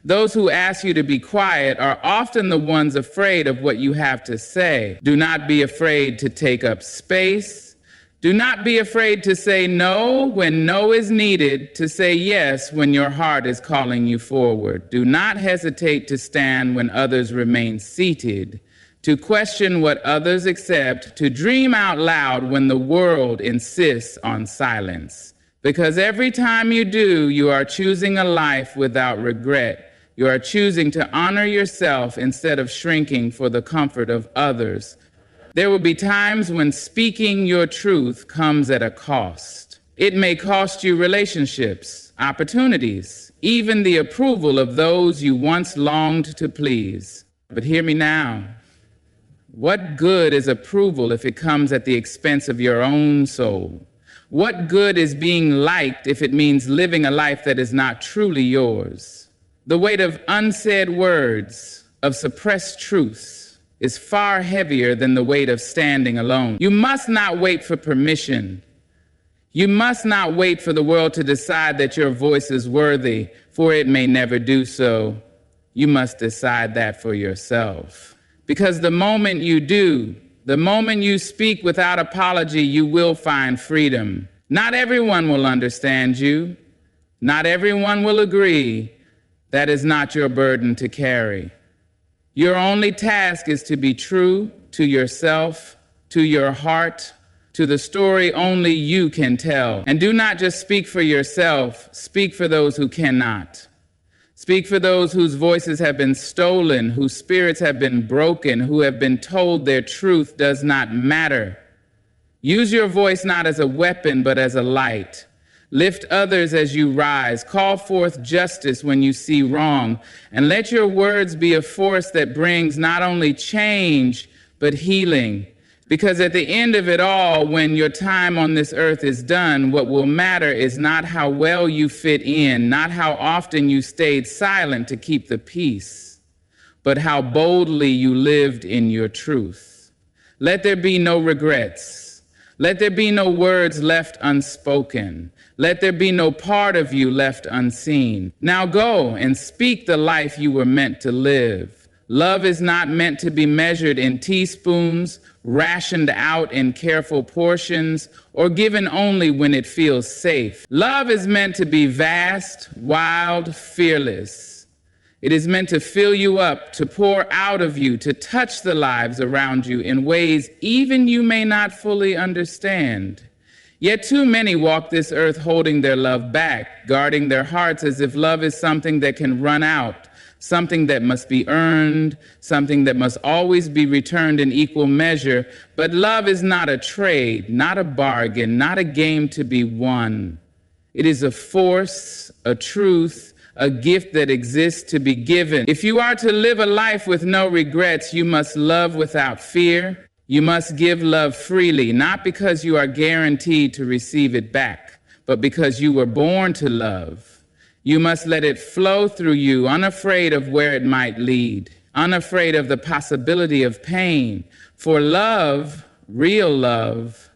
Those who ask you to be quiet are often the ones afraid of what you have to say. Do not be afraid to take up space. Do not be afraid to say no when no is needed, to say yes when your heart is calling you forward. Do not hesitate to stand when others remain seated, to question what others accept, to dream out loud when the world insists on silence. Because every time you do, you are choosing a life without regret. You are choosing to honor yourself instead of shrinking for the comfort of others. There will be times when speaking your truth comes at a cost. It may cost you relationships, opportunities, even the approval of those you once longed to please. But hear me now. What good is approval if it comes at the expense of your own soul? What good is being liked if it means living a life that is not truly yours? The weight of unsaid words, of suppressed truths, is far heavier than the weight of standing alone. You must not wait for permission. You must not wait for the world to decide that your voice is worthy, for it may never do so. You must decide that for yourself. Because the moment you do, the moment you speak without apology, you will find freedom. Not everyone will understand you. Not everyone will agree. That is not your burden to carry. Your only task is to be true to yourself, to your heart, to the story only you can tell. And do not just speak for yourself, speak for those who cannot. Speak for those whose voices have been stolen, whose spirits have been broken, who have been told their truth does not matter. Use your voice not as a weapon, but as a light. Lift others as you rise. Call forth justice when you see wrong. And let your words be a force that brings not only change, but healing. Because at the end of it all, when your time on this earth is done, what will matter is not how well you fit in, not how often you stayed silent to keep the peace, but how boldly you lived in your truth. Let there be no regrets. Let there be no words left unspoken. Let there be no part of you left unseen. Now go and speak the life you were meant to live. Love is not meant to be measured in teaspoons, rationed out in careful portions, or given only when it feels safe. Love is meant to be vast, wild, fearless. It is meant to fill you up, to pour out of you, to touch the lives around you in ways even you may not fully understand. Yet too many walk this earth holding their love back, guarding their hearts as if love is something that can run out, something that must be earned, something that must always be returned in equal measure. But love is not a trade, not a bargain, not a game to be won. It is a force, a truth, a gift that exists to be given. If you are to live a life with no regrets, you must love without fear. You must give love freely, not because you are guaranteed to receive it back, but because you were born to love. You must let it flow through you, unafraid of where it might lead, unafraid of the possibility of pain. For love, real love,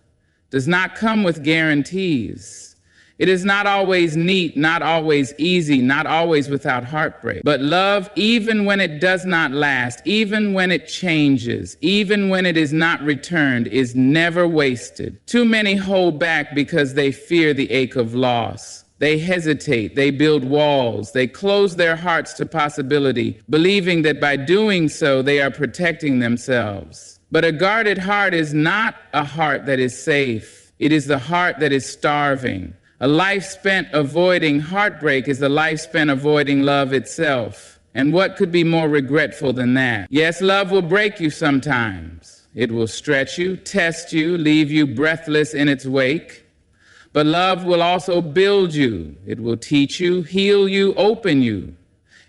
does not come with guarantees. It is not always neat, not always easy, not always without heartbreak. But love, even when it does not last, even when it changes, even when it is not returned, is never wasted. Too many hold back because they fear the ache of loss. They hesitate, they build walls, they close their hearts to possibility, believing that by doing so they are protecting themselves. But a guarded heart is not a heart that is safe. It is the heart that is starving. A life spent avoiding heartbreak is a life spent avoiding love itself. And what could be more regretful than that? Yes, love will break you sometimes. It will stretch you, test you, leave you breathless in its wake. But love will also build you. It will teach you, heal you, open you.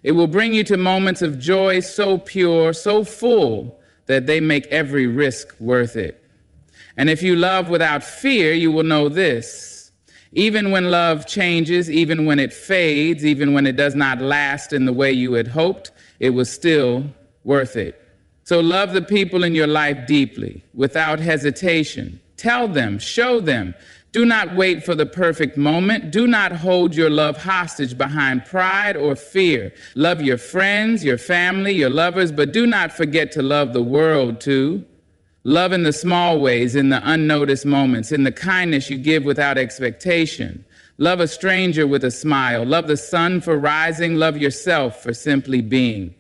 It will bring you to moments of joy so pure, so full, that they make every risk worth it. And if you love without fear, you will know this. Even when love changes, even when it fades, even when it does not last in the way you had hoped, it was still worth it. So love the people in your life deeply, without hesitation. Tell them, show them. Do not wait for the perfect moment. Do not hold your love hostage behind pride or fear. Love your friends, your family, your lovers, but do not forget to love the world too. Love in the small ways, in the unnoticed moments, in the kindness you give without expectation. Love a stranger with a smile. Love the sun for rising. Love yourself for simply being.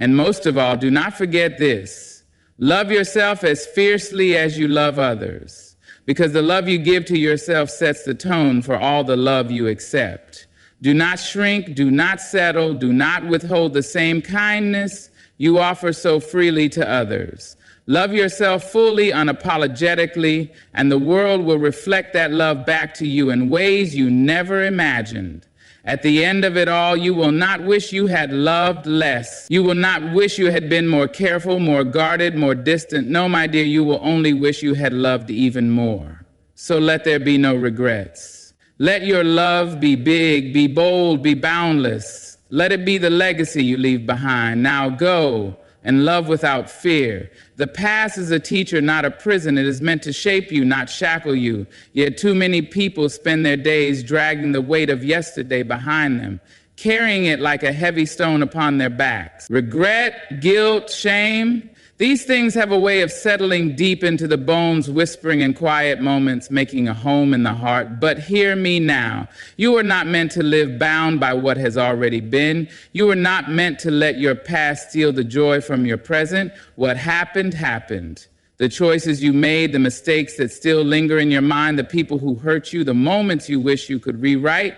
And most of all, do not forget this. Love yourself as fiercely as you love others. Because the love you give to yourself sets the tone for all the love you accept. Do not shrink, do not settle, do not withhold the same kindness you offer so freely to others. Love yourself fully, unapologetically, and the world will reflect that love back to you in ways you never imagined. At the end of it all, you will not wish you had loved less. You will not wish you had been more careful, more guarded, more distant. No, my dear, you will only wish you had loved even more. So let there be no regrets. Let your love be big, be bold, be boundless. Let it be the legacy you leave behind. Now go and love without fear. The past is a teacher, not a prison. It is meant to shape you, not shackle you. Yet too many people spend their days dragging the weight of yesterday behind them, carrying it like a heavy stone upon their backs. Regret, guilt, shame, These things have a way of settling deep into the bones, whispering in quiet moments, making a home in the heart. But hear me now. You are not meant to live bound by what has already been. You are not meant to let your past steal the joy from your present. What happened, happened. The choices you made, the mistakes that still linger in your mind, the people who hurt you, the moments you wish you could rewrite,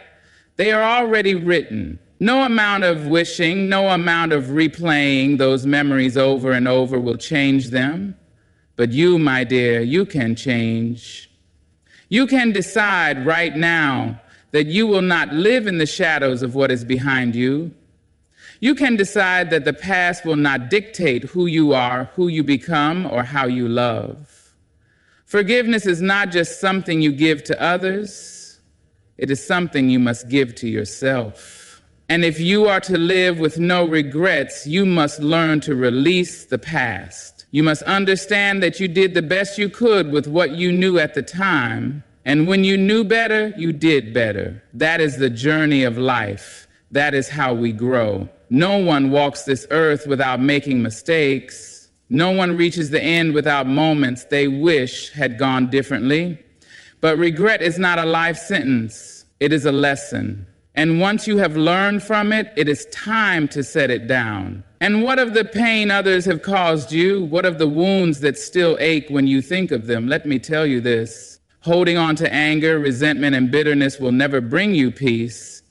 they are already written. No amount of wishing, no amount of replaying those memories over and over will change them. But you, my dear, you can change. You can decide right now that you will not live in the shadows of what is behind you. You can decide that the past will not dictate who you are, who you become, or how you love. Forgiveness is not just something you give to others. It is something you must give to yourself. And if you are to live with no regrets, you must learn to release the past. You must understand that you did the best you could with what you knew at the time. And when you knew better, you did better. That is the journey of life. That is how we grow. No one walks this earth without making mistakes. No one reaches the end without moments they wish had gone differently. But regret is not a life sentence. It is a lesson. And once you have learned from it, it is time to set it down. And what of the pain others have caused you? What of the wounds that still ache when you think of them? Let me tell you this. Holding on to anger, resentment, and bitterness will never bring you peace.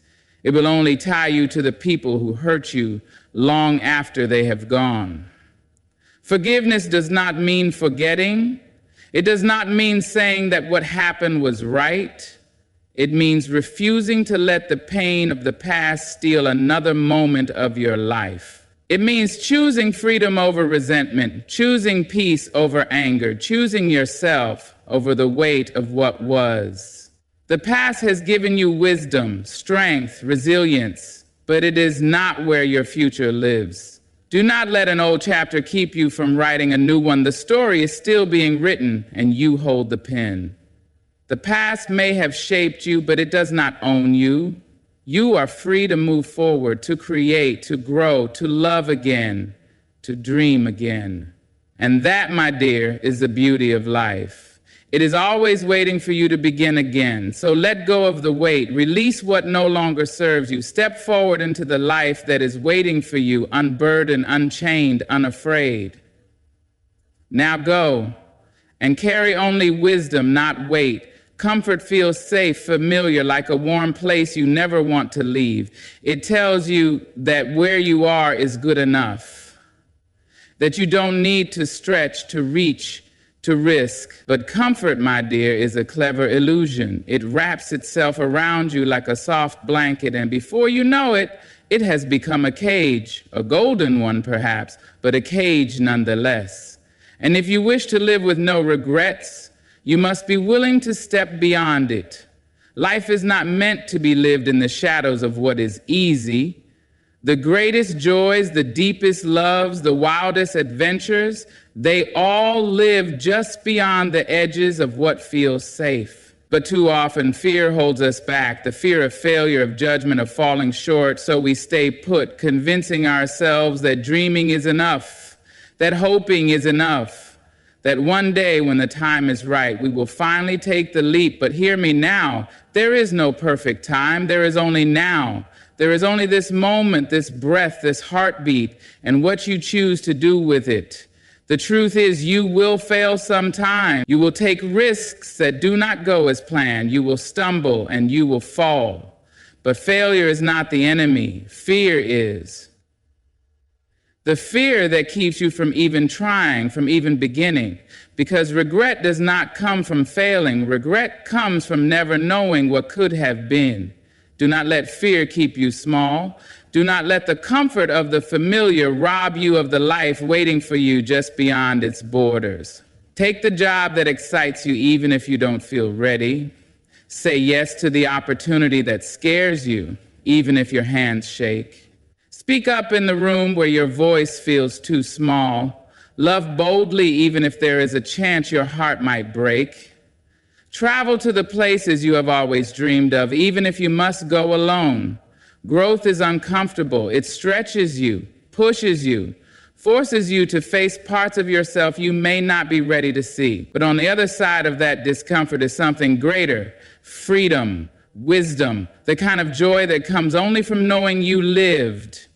It will only tie you to the people who hurt you long after they have gone. Forgiveness does not mean forgetting. It does not mean saying that what happened was right. It means refusing to let the pain of the past steal another moment of your life. It means choosing freedom over resentment, choosing peace over anger, choosing yourself over the weight of what was. The past has given you wisdom, strength, resilience, but it is not where your future lives. Do not let an old chapter keep you from writing a new one. The story is still being written, and you hold the pen. The past may have shaped you, but it does not own you. You are free to move forward, to create, to grow, to love again, to dream again. And that, my dear, is the beauty of life. It is always waiting for you to begin again. So let go of the weight. Release what no longer serves you. Step forward into the life that is waiting for you, unburdened, unchained, unafraid. Now go and carry only wisdom, not weight. Comfort feels safe, familiar, like a warm place you never want to leave. It tells you that where you are is good enough, that you don't need to stretch, to reach, to risk. But comfort, my dear, is a clever illusion. It wraps itself around you like a soft blanket, and before you know it, it has become a cage, a golden one perhaps, but a cage nonetheless. And if you wish to live with no regrets, you must be willing to step beyond it. Life is not meant to be lived in the shadows of what is easy. The greatest joys, the deepest loves, the wildest adventures, they all live just beyond the edges of what feels safe. But too often, fear holds us back, the fear of failure, of judgment, of falling short, so we stay put, convincing ourselves that dreaming is enough, that hoping is enough, that one day when the time is right, we will finally take the leap. But hear me now, there is no perfect time, there is only now. There is only this moment, this breath, this heartbeat, and what you choose to do with it. The truth is, you will fail sometime. You will take risks that do not go as planned. You will stumble and you will fall. But failure is not the enemy, fear is. The fear that keeps you from even trying, from even beginning. Because regret does not come from failing. Regret comes from never knowing what could have been. Do not let fear keep you small. Do not let the comfort of the familiar rob you of the life waiting for you just beyond its borders. Take the job that excites you even if you don't feel ready. Say yes to the opportunity that scares you, even if your hands shake. Speak up in the room where your voice feels too small. Love boldly even if there is a chance your heart might break. Travel to the places you have always dreamed of, even if you must go alone. Growth is uncomfortable. It stretches you, pushes you, forces you to face parts of yourself you may not be ready to see. But on the other side of that discomfort is something greater: freedom, wisdom, the kind of joy that comes only from knowing you lived,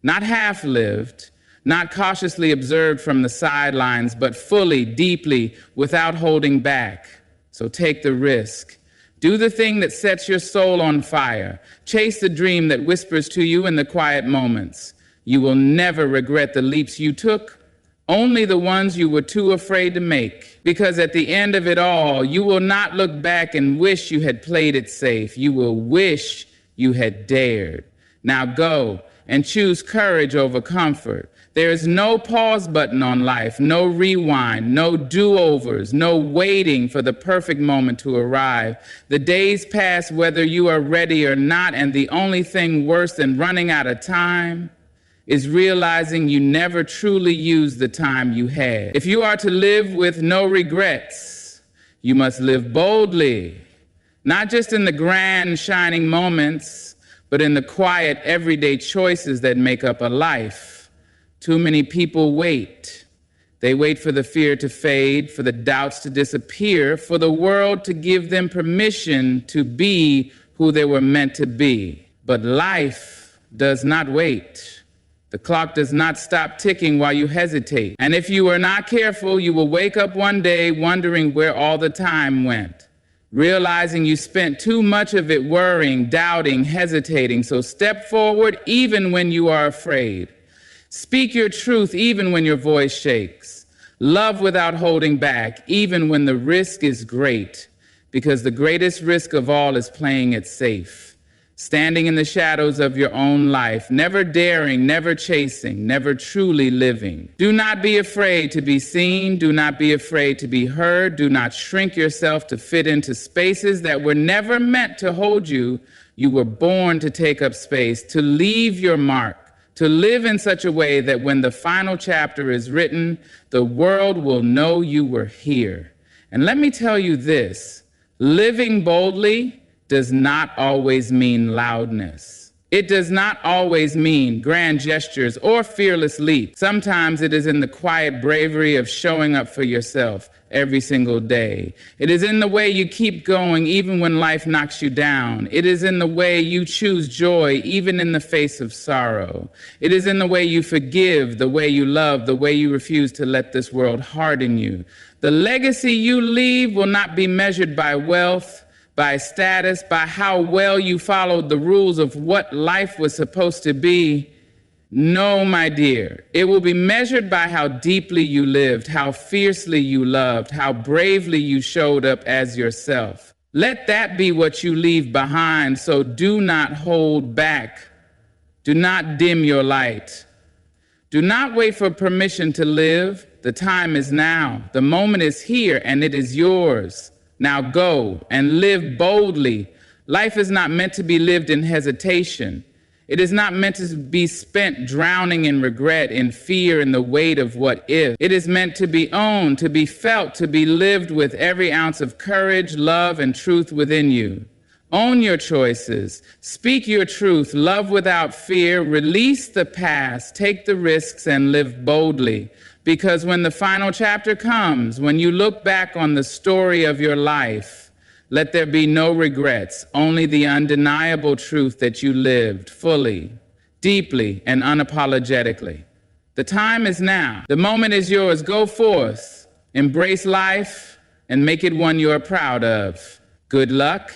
not half lived, not cautiously observed from the sidelines, but fully, deeply, without holding back. So take the risk. Do the thing that sets your soul on fire. Chase the dream that whispers to you in the quiet moments. You will never regret the leaps you took, only the ones you were too afraid to make. Because at the end of it all, you will not look back and wish you had played it safe. You will wish you had dared. Now go and choose courage over comfort. There is no pause button on life, no rewind, no do-overs, no waiting for the perfect moment to arrive. The days pass whether you are ready or not, and the only thing worse than running out of time is realizing you never truly used the time you had. If you are to live with no regrets, you must live boldly, not just in the grand, shining moments, but in the quiet, everyday choices that make up a life. Too many people wait. They wait for the fear to fade, for the doubts to disappear, for the world to give them permission to be who they were meant to be. But life does not wait. The clock does not stop ticking while you hesitate. And if you are not careful, you will wake up one day wondering where all the time went, realizing you spent too much of it worrying, doubting, hesitating. So step forward even when you are afraid. Speak your truth even when your voice shakes. Love without holding back, even when the risk is great, because the greatest risk of all is playing it safe. Standing in the shadows of your own life, never daring, never chasing, never truly living. Do not be afraid to be seen. Do not be afraid to be heard. Do not shrink yourself to fit into spaces that were never meant to hold you. You were born to take up space, to leave your mark, to live in such a way that when the final chapter is written, the world will know you were here. And let me tell you this: living boldly does not always mean loudness. It does not always mean grand gestures or fearless leaps. Sometimes it is in the quiet bravery of showing up for yourself every single day. It is in the way you keep going even when life knocks you down. It is in the way you choose joy even in the face of sorrow. It is in the way you forgive, the way you love, the way you refuse to let this world harden you. The legacy you leave will not be measured by wealth, by status, by how well you followed the rules of what life was supposed to be. No, my dear, it will be measured by how deeply you lived, how fiercely you loved, how bravely you showed up as yourself. Let that be what you leave behind, so do not hold back. Do not dim your light. Do not wait for permission to live. The time is now. The moment is here, and it is yours. Now go and live boldly. Life is not meant to be lived in hesitation. It is not meant to be spent drowning in regret, in fear, in the weight of what if. It is meant to be owned, to be felt, to be lived with every ounce of courage, love, and truth within you. Own your choices. Speak your truth. Love without fear. Release the past. Take the risks and live boldly. Because when the final chapter comes, when you look back on the story of your life, let there be no regrets, only the undeniable truth that you lived fully, deeply, and unapologetically. The time is now. The moment is yours. Go forth, embrace life, and make it one you are proud of. Good luck,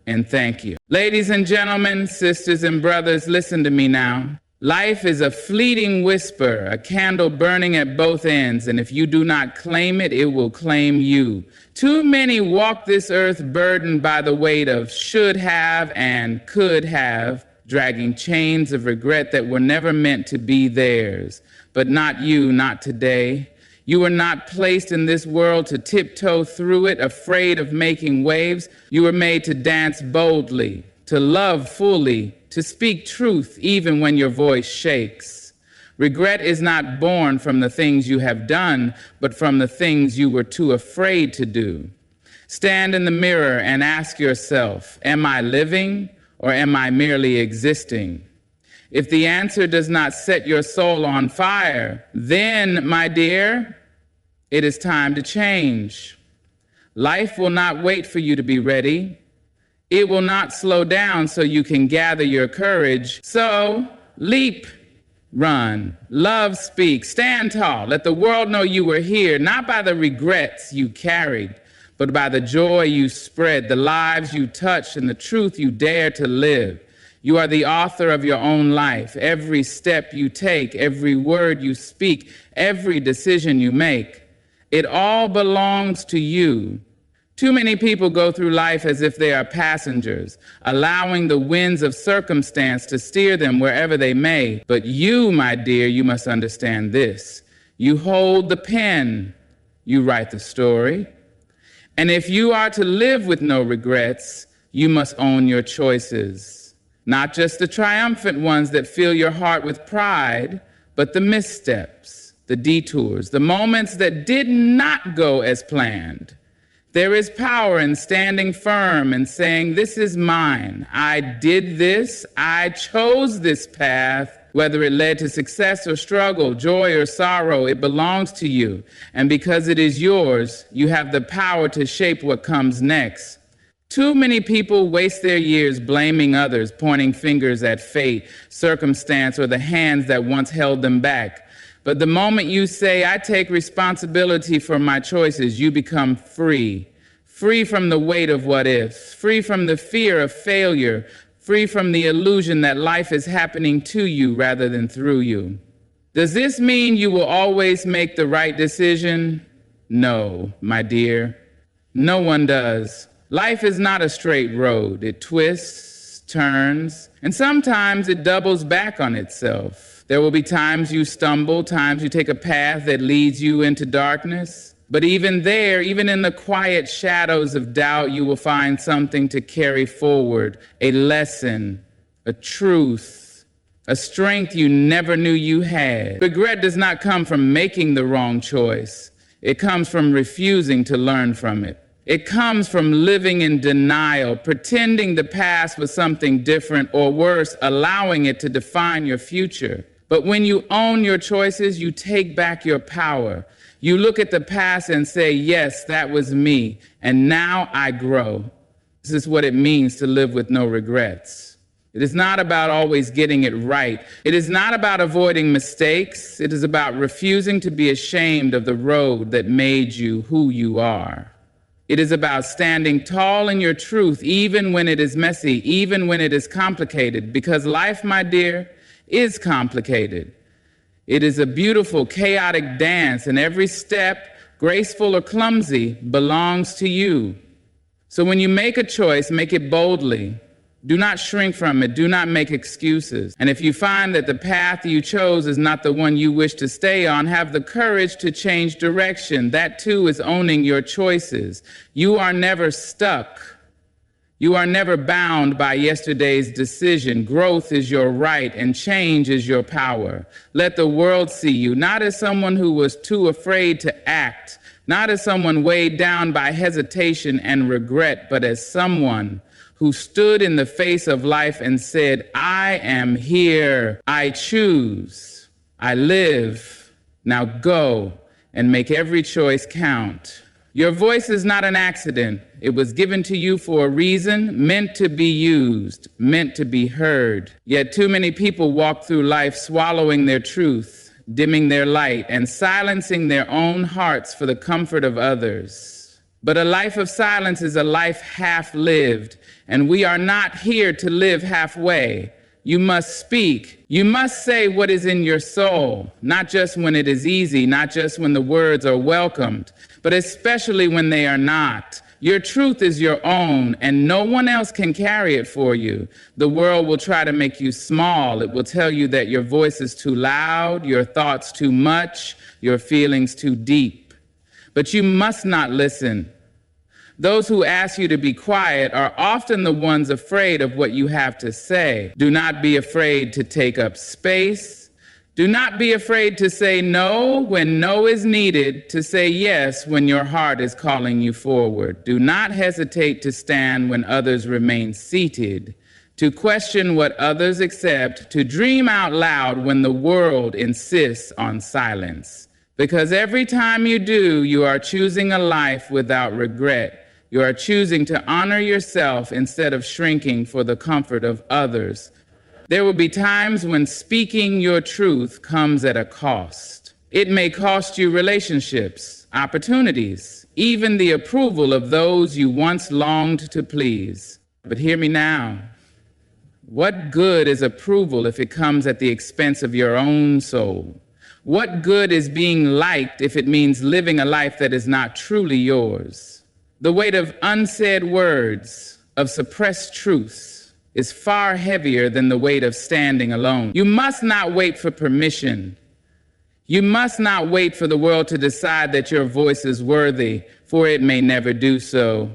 and thank you. Ladies and gentlemen, sisters and brothers, listen to me now. Life is a fleeting whisper, a candle burning at both ends, and if you do not claim it, it will claim you. Too many walk this earth burdened by the weight of should have and could have, dragging chains of regret that were never meant to be theirs. But not you, not today. You were not placed in this world to tiptoe through it, afraid of making waves. You were made to dance boldly, to love fully, to speak truth even when your voice shakes. Regret is not born from the things you have done, but from the things you were too afraid to do. Stand in the mirror and ask yourself, am I living or am I merely existing? If the answer does not set your soul on fire, then, my dear, it is time to change. Life will not wait for you to be ready. It will not slow down so you can gather your courage. So, leap, run, love, speak, stand tall. Let the world know you were here, not by the regrets you carried, but by the joy you spread, the lives you touched, and the truth you dare to live. You are the author of your own life. Every step you take, every word you speak, every decision you make, it all belongs to you. Too many people go through life as if they are passengers, allowing the winds of circumstance to steer them wherever they may. But you, my dear, you must understand this. You hold the pen, you write the story. And if you are to live with no regrets, you must own your choices. Not just the triumphant ones that fill your heart with pride, but the missteps, the detours, the moments that did not go as planned. There is power in standing firm and saying, this is mine. I did this. I chose this path. Whether it led to success or struggle, joy or sorrow, it belongs to you. And because it is yours, you have the power to shape what comes next. Too many people waste their years blaming others, pointing fingers at fate, circumstance, or the hands that once held them back. But the moment you say, I take responsibility for my choices, you become free. Free from the weight of what ifs, free from the fear of failure, free from the illusion that life is happening to you rather than through you. Does this mean you will always make the right decision? No, my dear. No one does. Life is not a straight road. It twists, turns, and sometimes it doubles back on itself. There will be times you stumble, times you take a path that leads you into darkness. But even there, even in the quiet shadows of doubt, you will find something to carry forward, a lesson, a truth, a strength you never knew you had. Regret does not come from making the wrong choice. It comes from refusing to learn from it. It comes from living in denial, pretending the past was something different, or worse, allowing it to define your future. But when you own your choices, you take back your power. You look at the past and say, yes, that was me, and now I grow. This is what it means to live with no regrets. It is not about always getting it right. It is not about avoiding mistakes. It is about refusing to be ashamed of the road that made you who you are. It is about standing tall in your truth, even when it is messy, even when it is complicated, because life, my dear, is complicated. It is a beautiful, chaotic dance, and every step, graceful or clumsy, belongs to you. So when you make a choice, make it boldly. Do not shrink from it. Do not make excuses. And if you find that the path you chose is not the one you wish to stay on, have the courage to change direction. That too is owning your choices. You are never stuck. You are never bound by yesterday's decision. Growth is your right and change is your power. Let the world see you, not as someone who was too afraid to act, not as someone weighed down by hesitation and regret, but as someone who stood in the face of life and said, I am here, I choose, I live, now go and make every choice count. Your voice is not an accident. It was given to you for a reason, meant to be used, meant to be heard. Yet too many people walk through life swallowing their truth, dimming their light, and silencing their own hearts for the comfort of others. But a life of silence is a life half lived, and we are not here to live halfway. You must speak. You must say what is in your soul, not just when it is easy, not just when the words are welcomed, but especially when they are not. Your truth is your own, and no one else can carry it for you. The world will try to make you small. It will tell you that your voice is too loud, your thoughts too much, your feelings too deep. But you must not listen. Those who ask you to be quiet are often the ones afraid of what you have to say. Do not be afraid to take up space. Do not be afraid to say no when no is needed, to say yes when your heart is calling you forward. Do not hesitate to stand when others remain seated, to question what others accept, to dream out loud when the world insists on silence. Because every time you do, you are choosing a life without regret. You are choosing to honor yourself instead of shrinking for the comfort of others. There will be times when speaking your truth comes at a cost. It may cost you relationships, opportunities, even the approval of those you once longed to please. But hear me now. What good is approval if it comes at the expense of your own soul? What good is being liked if it means living a life that is not truly yours? The weight of unsaid words, of suppressed truths, is far heavier than the weight of standing alone. You must not wait for permission. You must not wait for the world to decide that your voice is worthy, for it may never do so.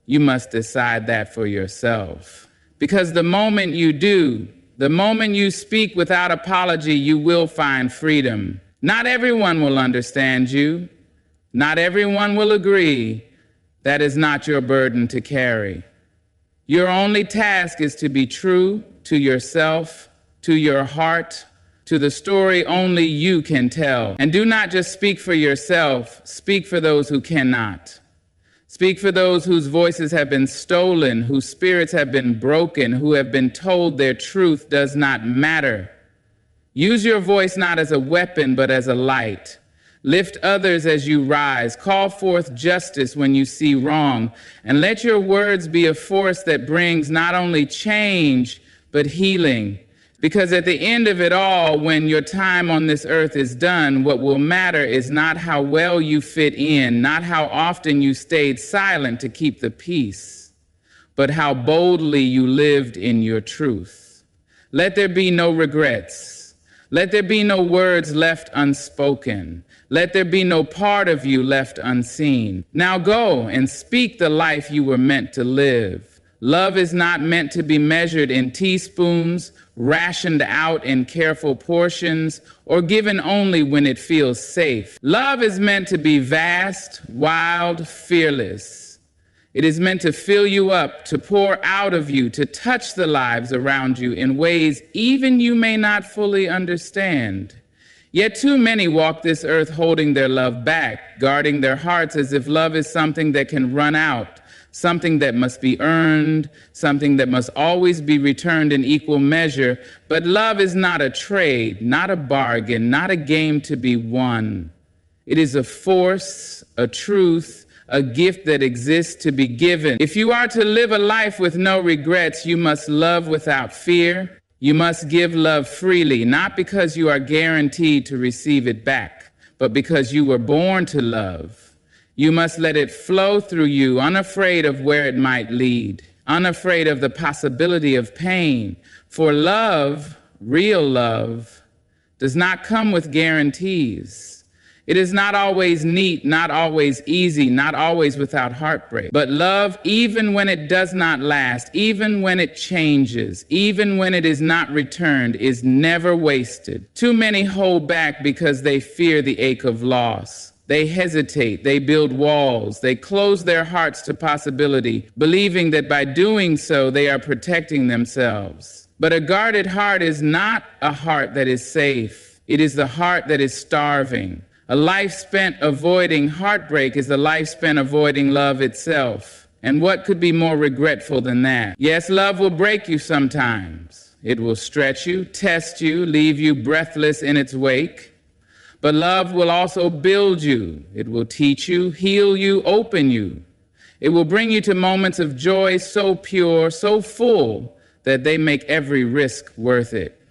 You must decide that for yourself. Because the moment you do, the moment you speak without apology, you will find freedom. Not everyone will understand you. Not everyone will agree. That is not your burden to carry. Your only task is to be true to yourself, to your heart, to the story only you can tell. And do not just speak for yourself, speak for those who cannot. Speak for those whose voices have been stolen, whose spirits have been broken, who have been told their truth does not matter. Use your voice not as a weapon, but as a light. Lift others as you rise. Call forth justice when you see wrong. And let your words be a force that brings not only change, but healing. Because at the end of it all, when your time on this earth is done, what will matter is not how well you fit in, not how often you stayed silent to keep the peace, but how boldly you lived in your truth. Let there be no regrets. Let there be no words left unspoken. Let there be no part of you left unseen. Now go and speak the life you were meant to live. Love is not meant to be measured in teaspoons, rationed out in careful portions, or given only when it feels safe. Love is meant to be vast, wild, fearless. It is meant to fill you up, to pour out of you, to touch the lives around you in ways even you may not fully understand. Yet too many walk this earth holding their love back, guarding their hearts as if love is something that can run out, something that must be earned, something that must always be returned in equal measure. But love is not a trade, not a bargain, not a game to be won. It is a force, a truth, a gift that exists to be given. If you are to live a life with no regrets, you must love without fear. You must give love freely, not because you are guaranteed to receive it back, but because you were born to love. You must let it flow through you, unafraid of where it might lead, unafraid of the possibility of pain. For love, real love, does not come with guarantees. It is not always neat, not always easy, not always without heartbreak. But love, even when it does not last, even when it changes, even when it is not returned, is never wasted. Too many hold back because they fear the ache of loss. They hesitate, they build walls, they close their hearts to possibility, believing that by doing so they are protecting themselves. But a guarded heart is not a heart that is safe. It is the heart that is starving. A life spent avoiding heartbreak is a life spent avoiding love itself. And what could be more regretful than that? Yes, love will break you sometimes. It will stretch you, test you, leave you breathless in its wake. But love will also build you. It will teach you, heal you, open you. It will bring you to moments of joy so pure, so full, that they make every risk worth it.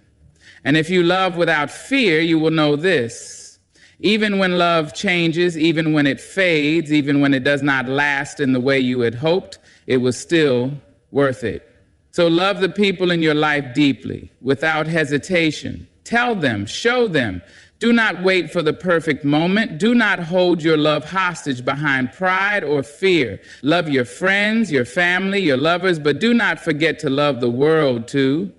And if you love without fear, you will know this. Even when love changes, even when it fades, even when it does not last in the way you had hoped, it was still worth it. So love the people in your life deeply, without hesitation. Tell them, show them. Do not wait for the perfect moment. Do not hold your love hostage behind pride or fear. Love your friends, your family, your lovers, but do not forget to love the world too.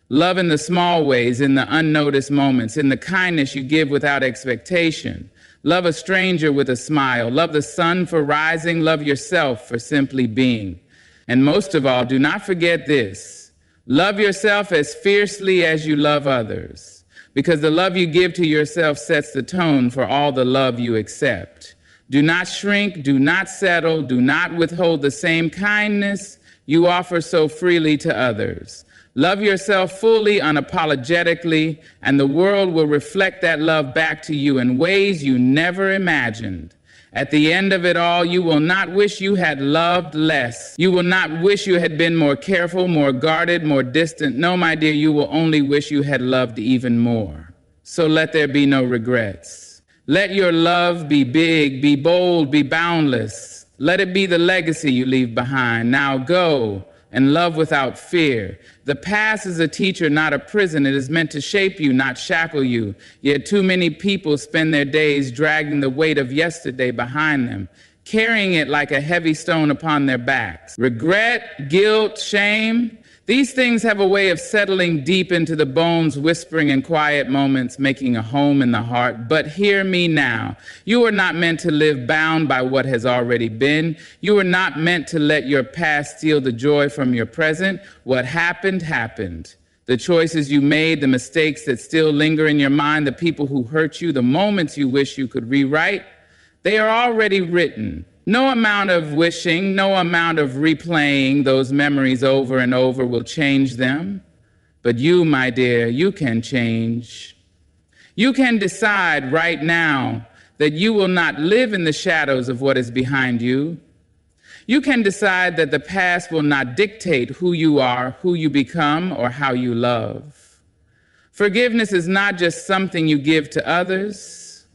Love in the small ways, in the unnoticed moments, in the kindness you give without expectation. Love a stranger with a smile. Love the sun for rising. Love yourself for simply being. And most of all, do not forget this. Love yourself as fiercely as you love others, because the love you give to yourself sets the tone for all the love you accept. Do not shrink, do not settle, do not withhold the same kindness you offer so freely to others. Love yourself fully, unapologetically, and the world will reflect that love back to you in ways you never imagined. At the end of it all, you will not wish you had loved less. You will not wish you had been more careful, more guarded, more distant. No, my dear, you will only wish you had loved even more. So let there be no regrets. Let your love be big, be bold, be boundless. Let it be the legacy you leave behind. Now go and love without fear. The past is a teacher, not a prison. It is meant to shape you, not shackle you. Yet too many people spend their days dragging the weight of yesterday behind them, carrying it like a heavy stone upon their backs. Regret, guilt, shame, these things have a way of settling deep into the bones, whispering in quiet moments, making a home in the heart. But hear me now. You are not meant to live bound by what has already been. You are not meant to let your past steal the joy from your present. What happened, happened. The choices you made, the mistakes that still linger in your mind, the people who hurt you, the moments you wish you could rewrite, they are already written. No amount of wishing, no amount of replaying those memories over and over will change them. But you, my dear, you can change. You can decide right now that you will not live in the shadows of what is behind you. You can decide that the past will not dictate who you are, who you become, or how you love. Forgiveness is not just something you give to others.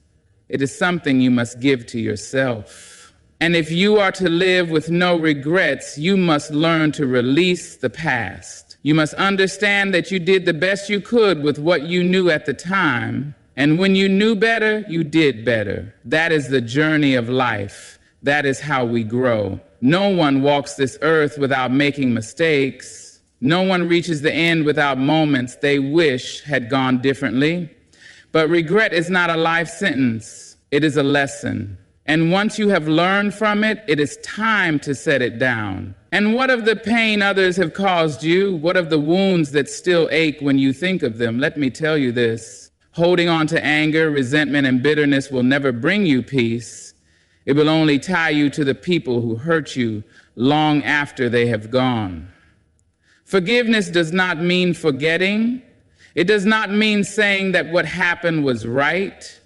It is something you must give to yourself. And if you are to live with no regrets, you must learn to release the past. You must understand that you did the best you could with what you knew at the time. And when you knew better, you did better. That is the journey of life. That is how we grow. No one walks this earth without making mistakes. No one reaches the end without moments they wish had gone differently. But regret is not a life sentence. It is a lesson. And once you have learned from it, it is time to set it down. And what of the pain others have caused you? What of the wounds that still ache when you think of them? Let me tell you this. Holding on to anger, resentment, and bitterness will never bring you peace. It will only tie you to the people who hurt you long after they have gone. Forgiveness does not mean forgetting. It does not mean saying that what happened was right.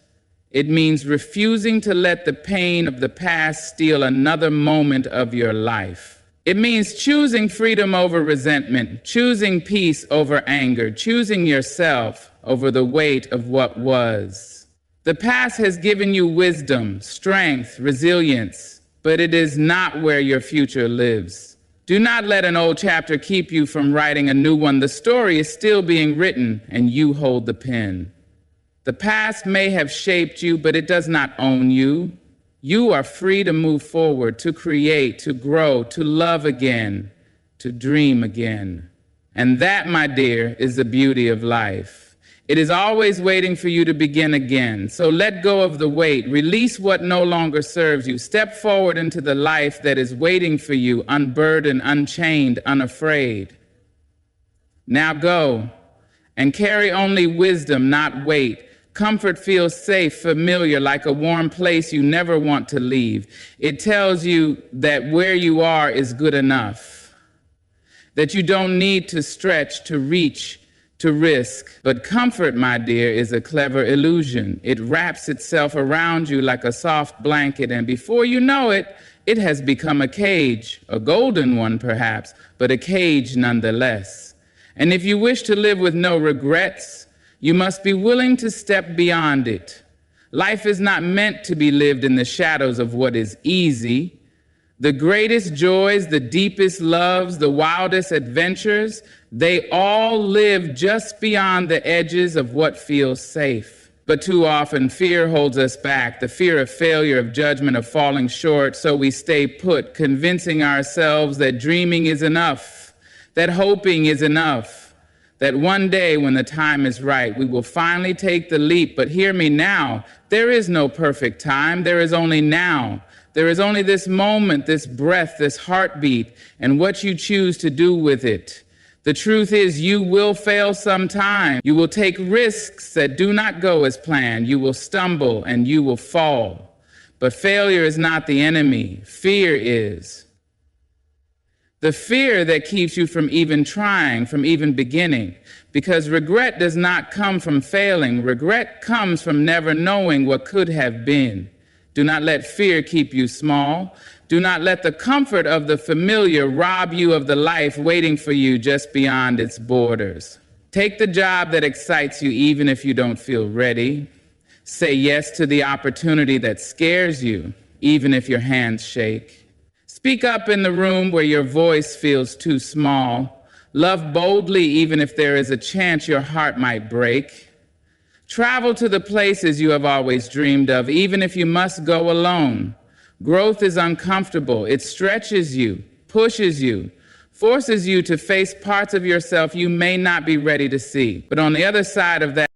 It means refusing to let the pain of the past steal another moment of your life. It means choosing freedom over resentment, choosing peace over anger, choosing yourself over the weight of what was. The past has given you wisdom, strength, resilience, but it is not where your future lives. Do not let an old chapter keep you from writing a new one. The story is still being written, and you hold the pen. The past may have shaped you, but it does not own you. You are free to move forward, to create, to grow, to love again, to dream again. And that, my dear, is the beauty of life. It is always waiting for you to begin again. So let go of the weight. Release what no longer serves you. Step forward into the life that is waiting for you, unburdened, unchained, unafraid. Now go and carry only wisdom, not weight. Comfort feels safe, familiar, like a warm place you never want to leave. It tells you that where you are is good enough, that you don't need to stretch, to reach, to risk. But comfort, my dear, is a clever illusion. It wraps itself around you like a soft blanket, and before you know it, it has become a cage, a golden one perhaps, but a cage nonetheless. And if you wish to live with no regrets, you must be willing to step beyond it. Life is not meant to be lived in the shadows of what is easy. The greatest joys, the deepest loves, the wildest adventures, they all live just beyond the edges of what feels safe. But too often, fear holds us back, the fear of failure, of judgment, of falling short, so we stay put, convincing ourselves that dreaming is enough, that hoping is enough, that one day when the time is right, we will finally take the leap. But hear me now, there is no perfect time, there is only now. There is only this moment, this breath, this heartbeat, and what you choose to do with it. The truth is, you will fail sometime. You will take risks that do not go as planned. You will stumble and you will fall. But failure is not the enemy. Fear is. The fear that keeps you from even trying, from even beginning. Because regret does not come from failing. Regret comes from never knowing what could have been. Do not let fear keep you small. Do not let the comfort of the familiar rob you of the life waiting for you just beyond its borders. Take the job that excites you even if you don't feel ready. Say yes to the opportunity that scares you, even if your hands shake. Speak up in the room where your voice feels too small. Love boldly even if there is a chance your heart might break. Travel to the places you have always dreamed of, even if you must go alone. Growth is uncomfortable. It stretches you, pushes you, forces you to face parts of yourself you may not be ready to see. But on the other side of that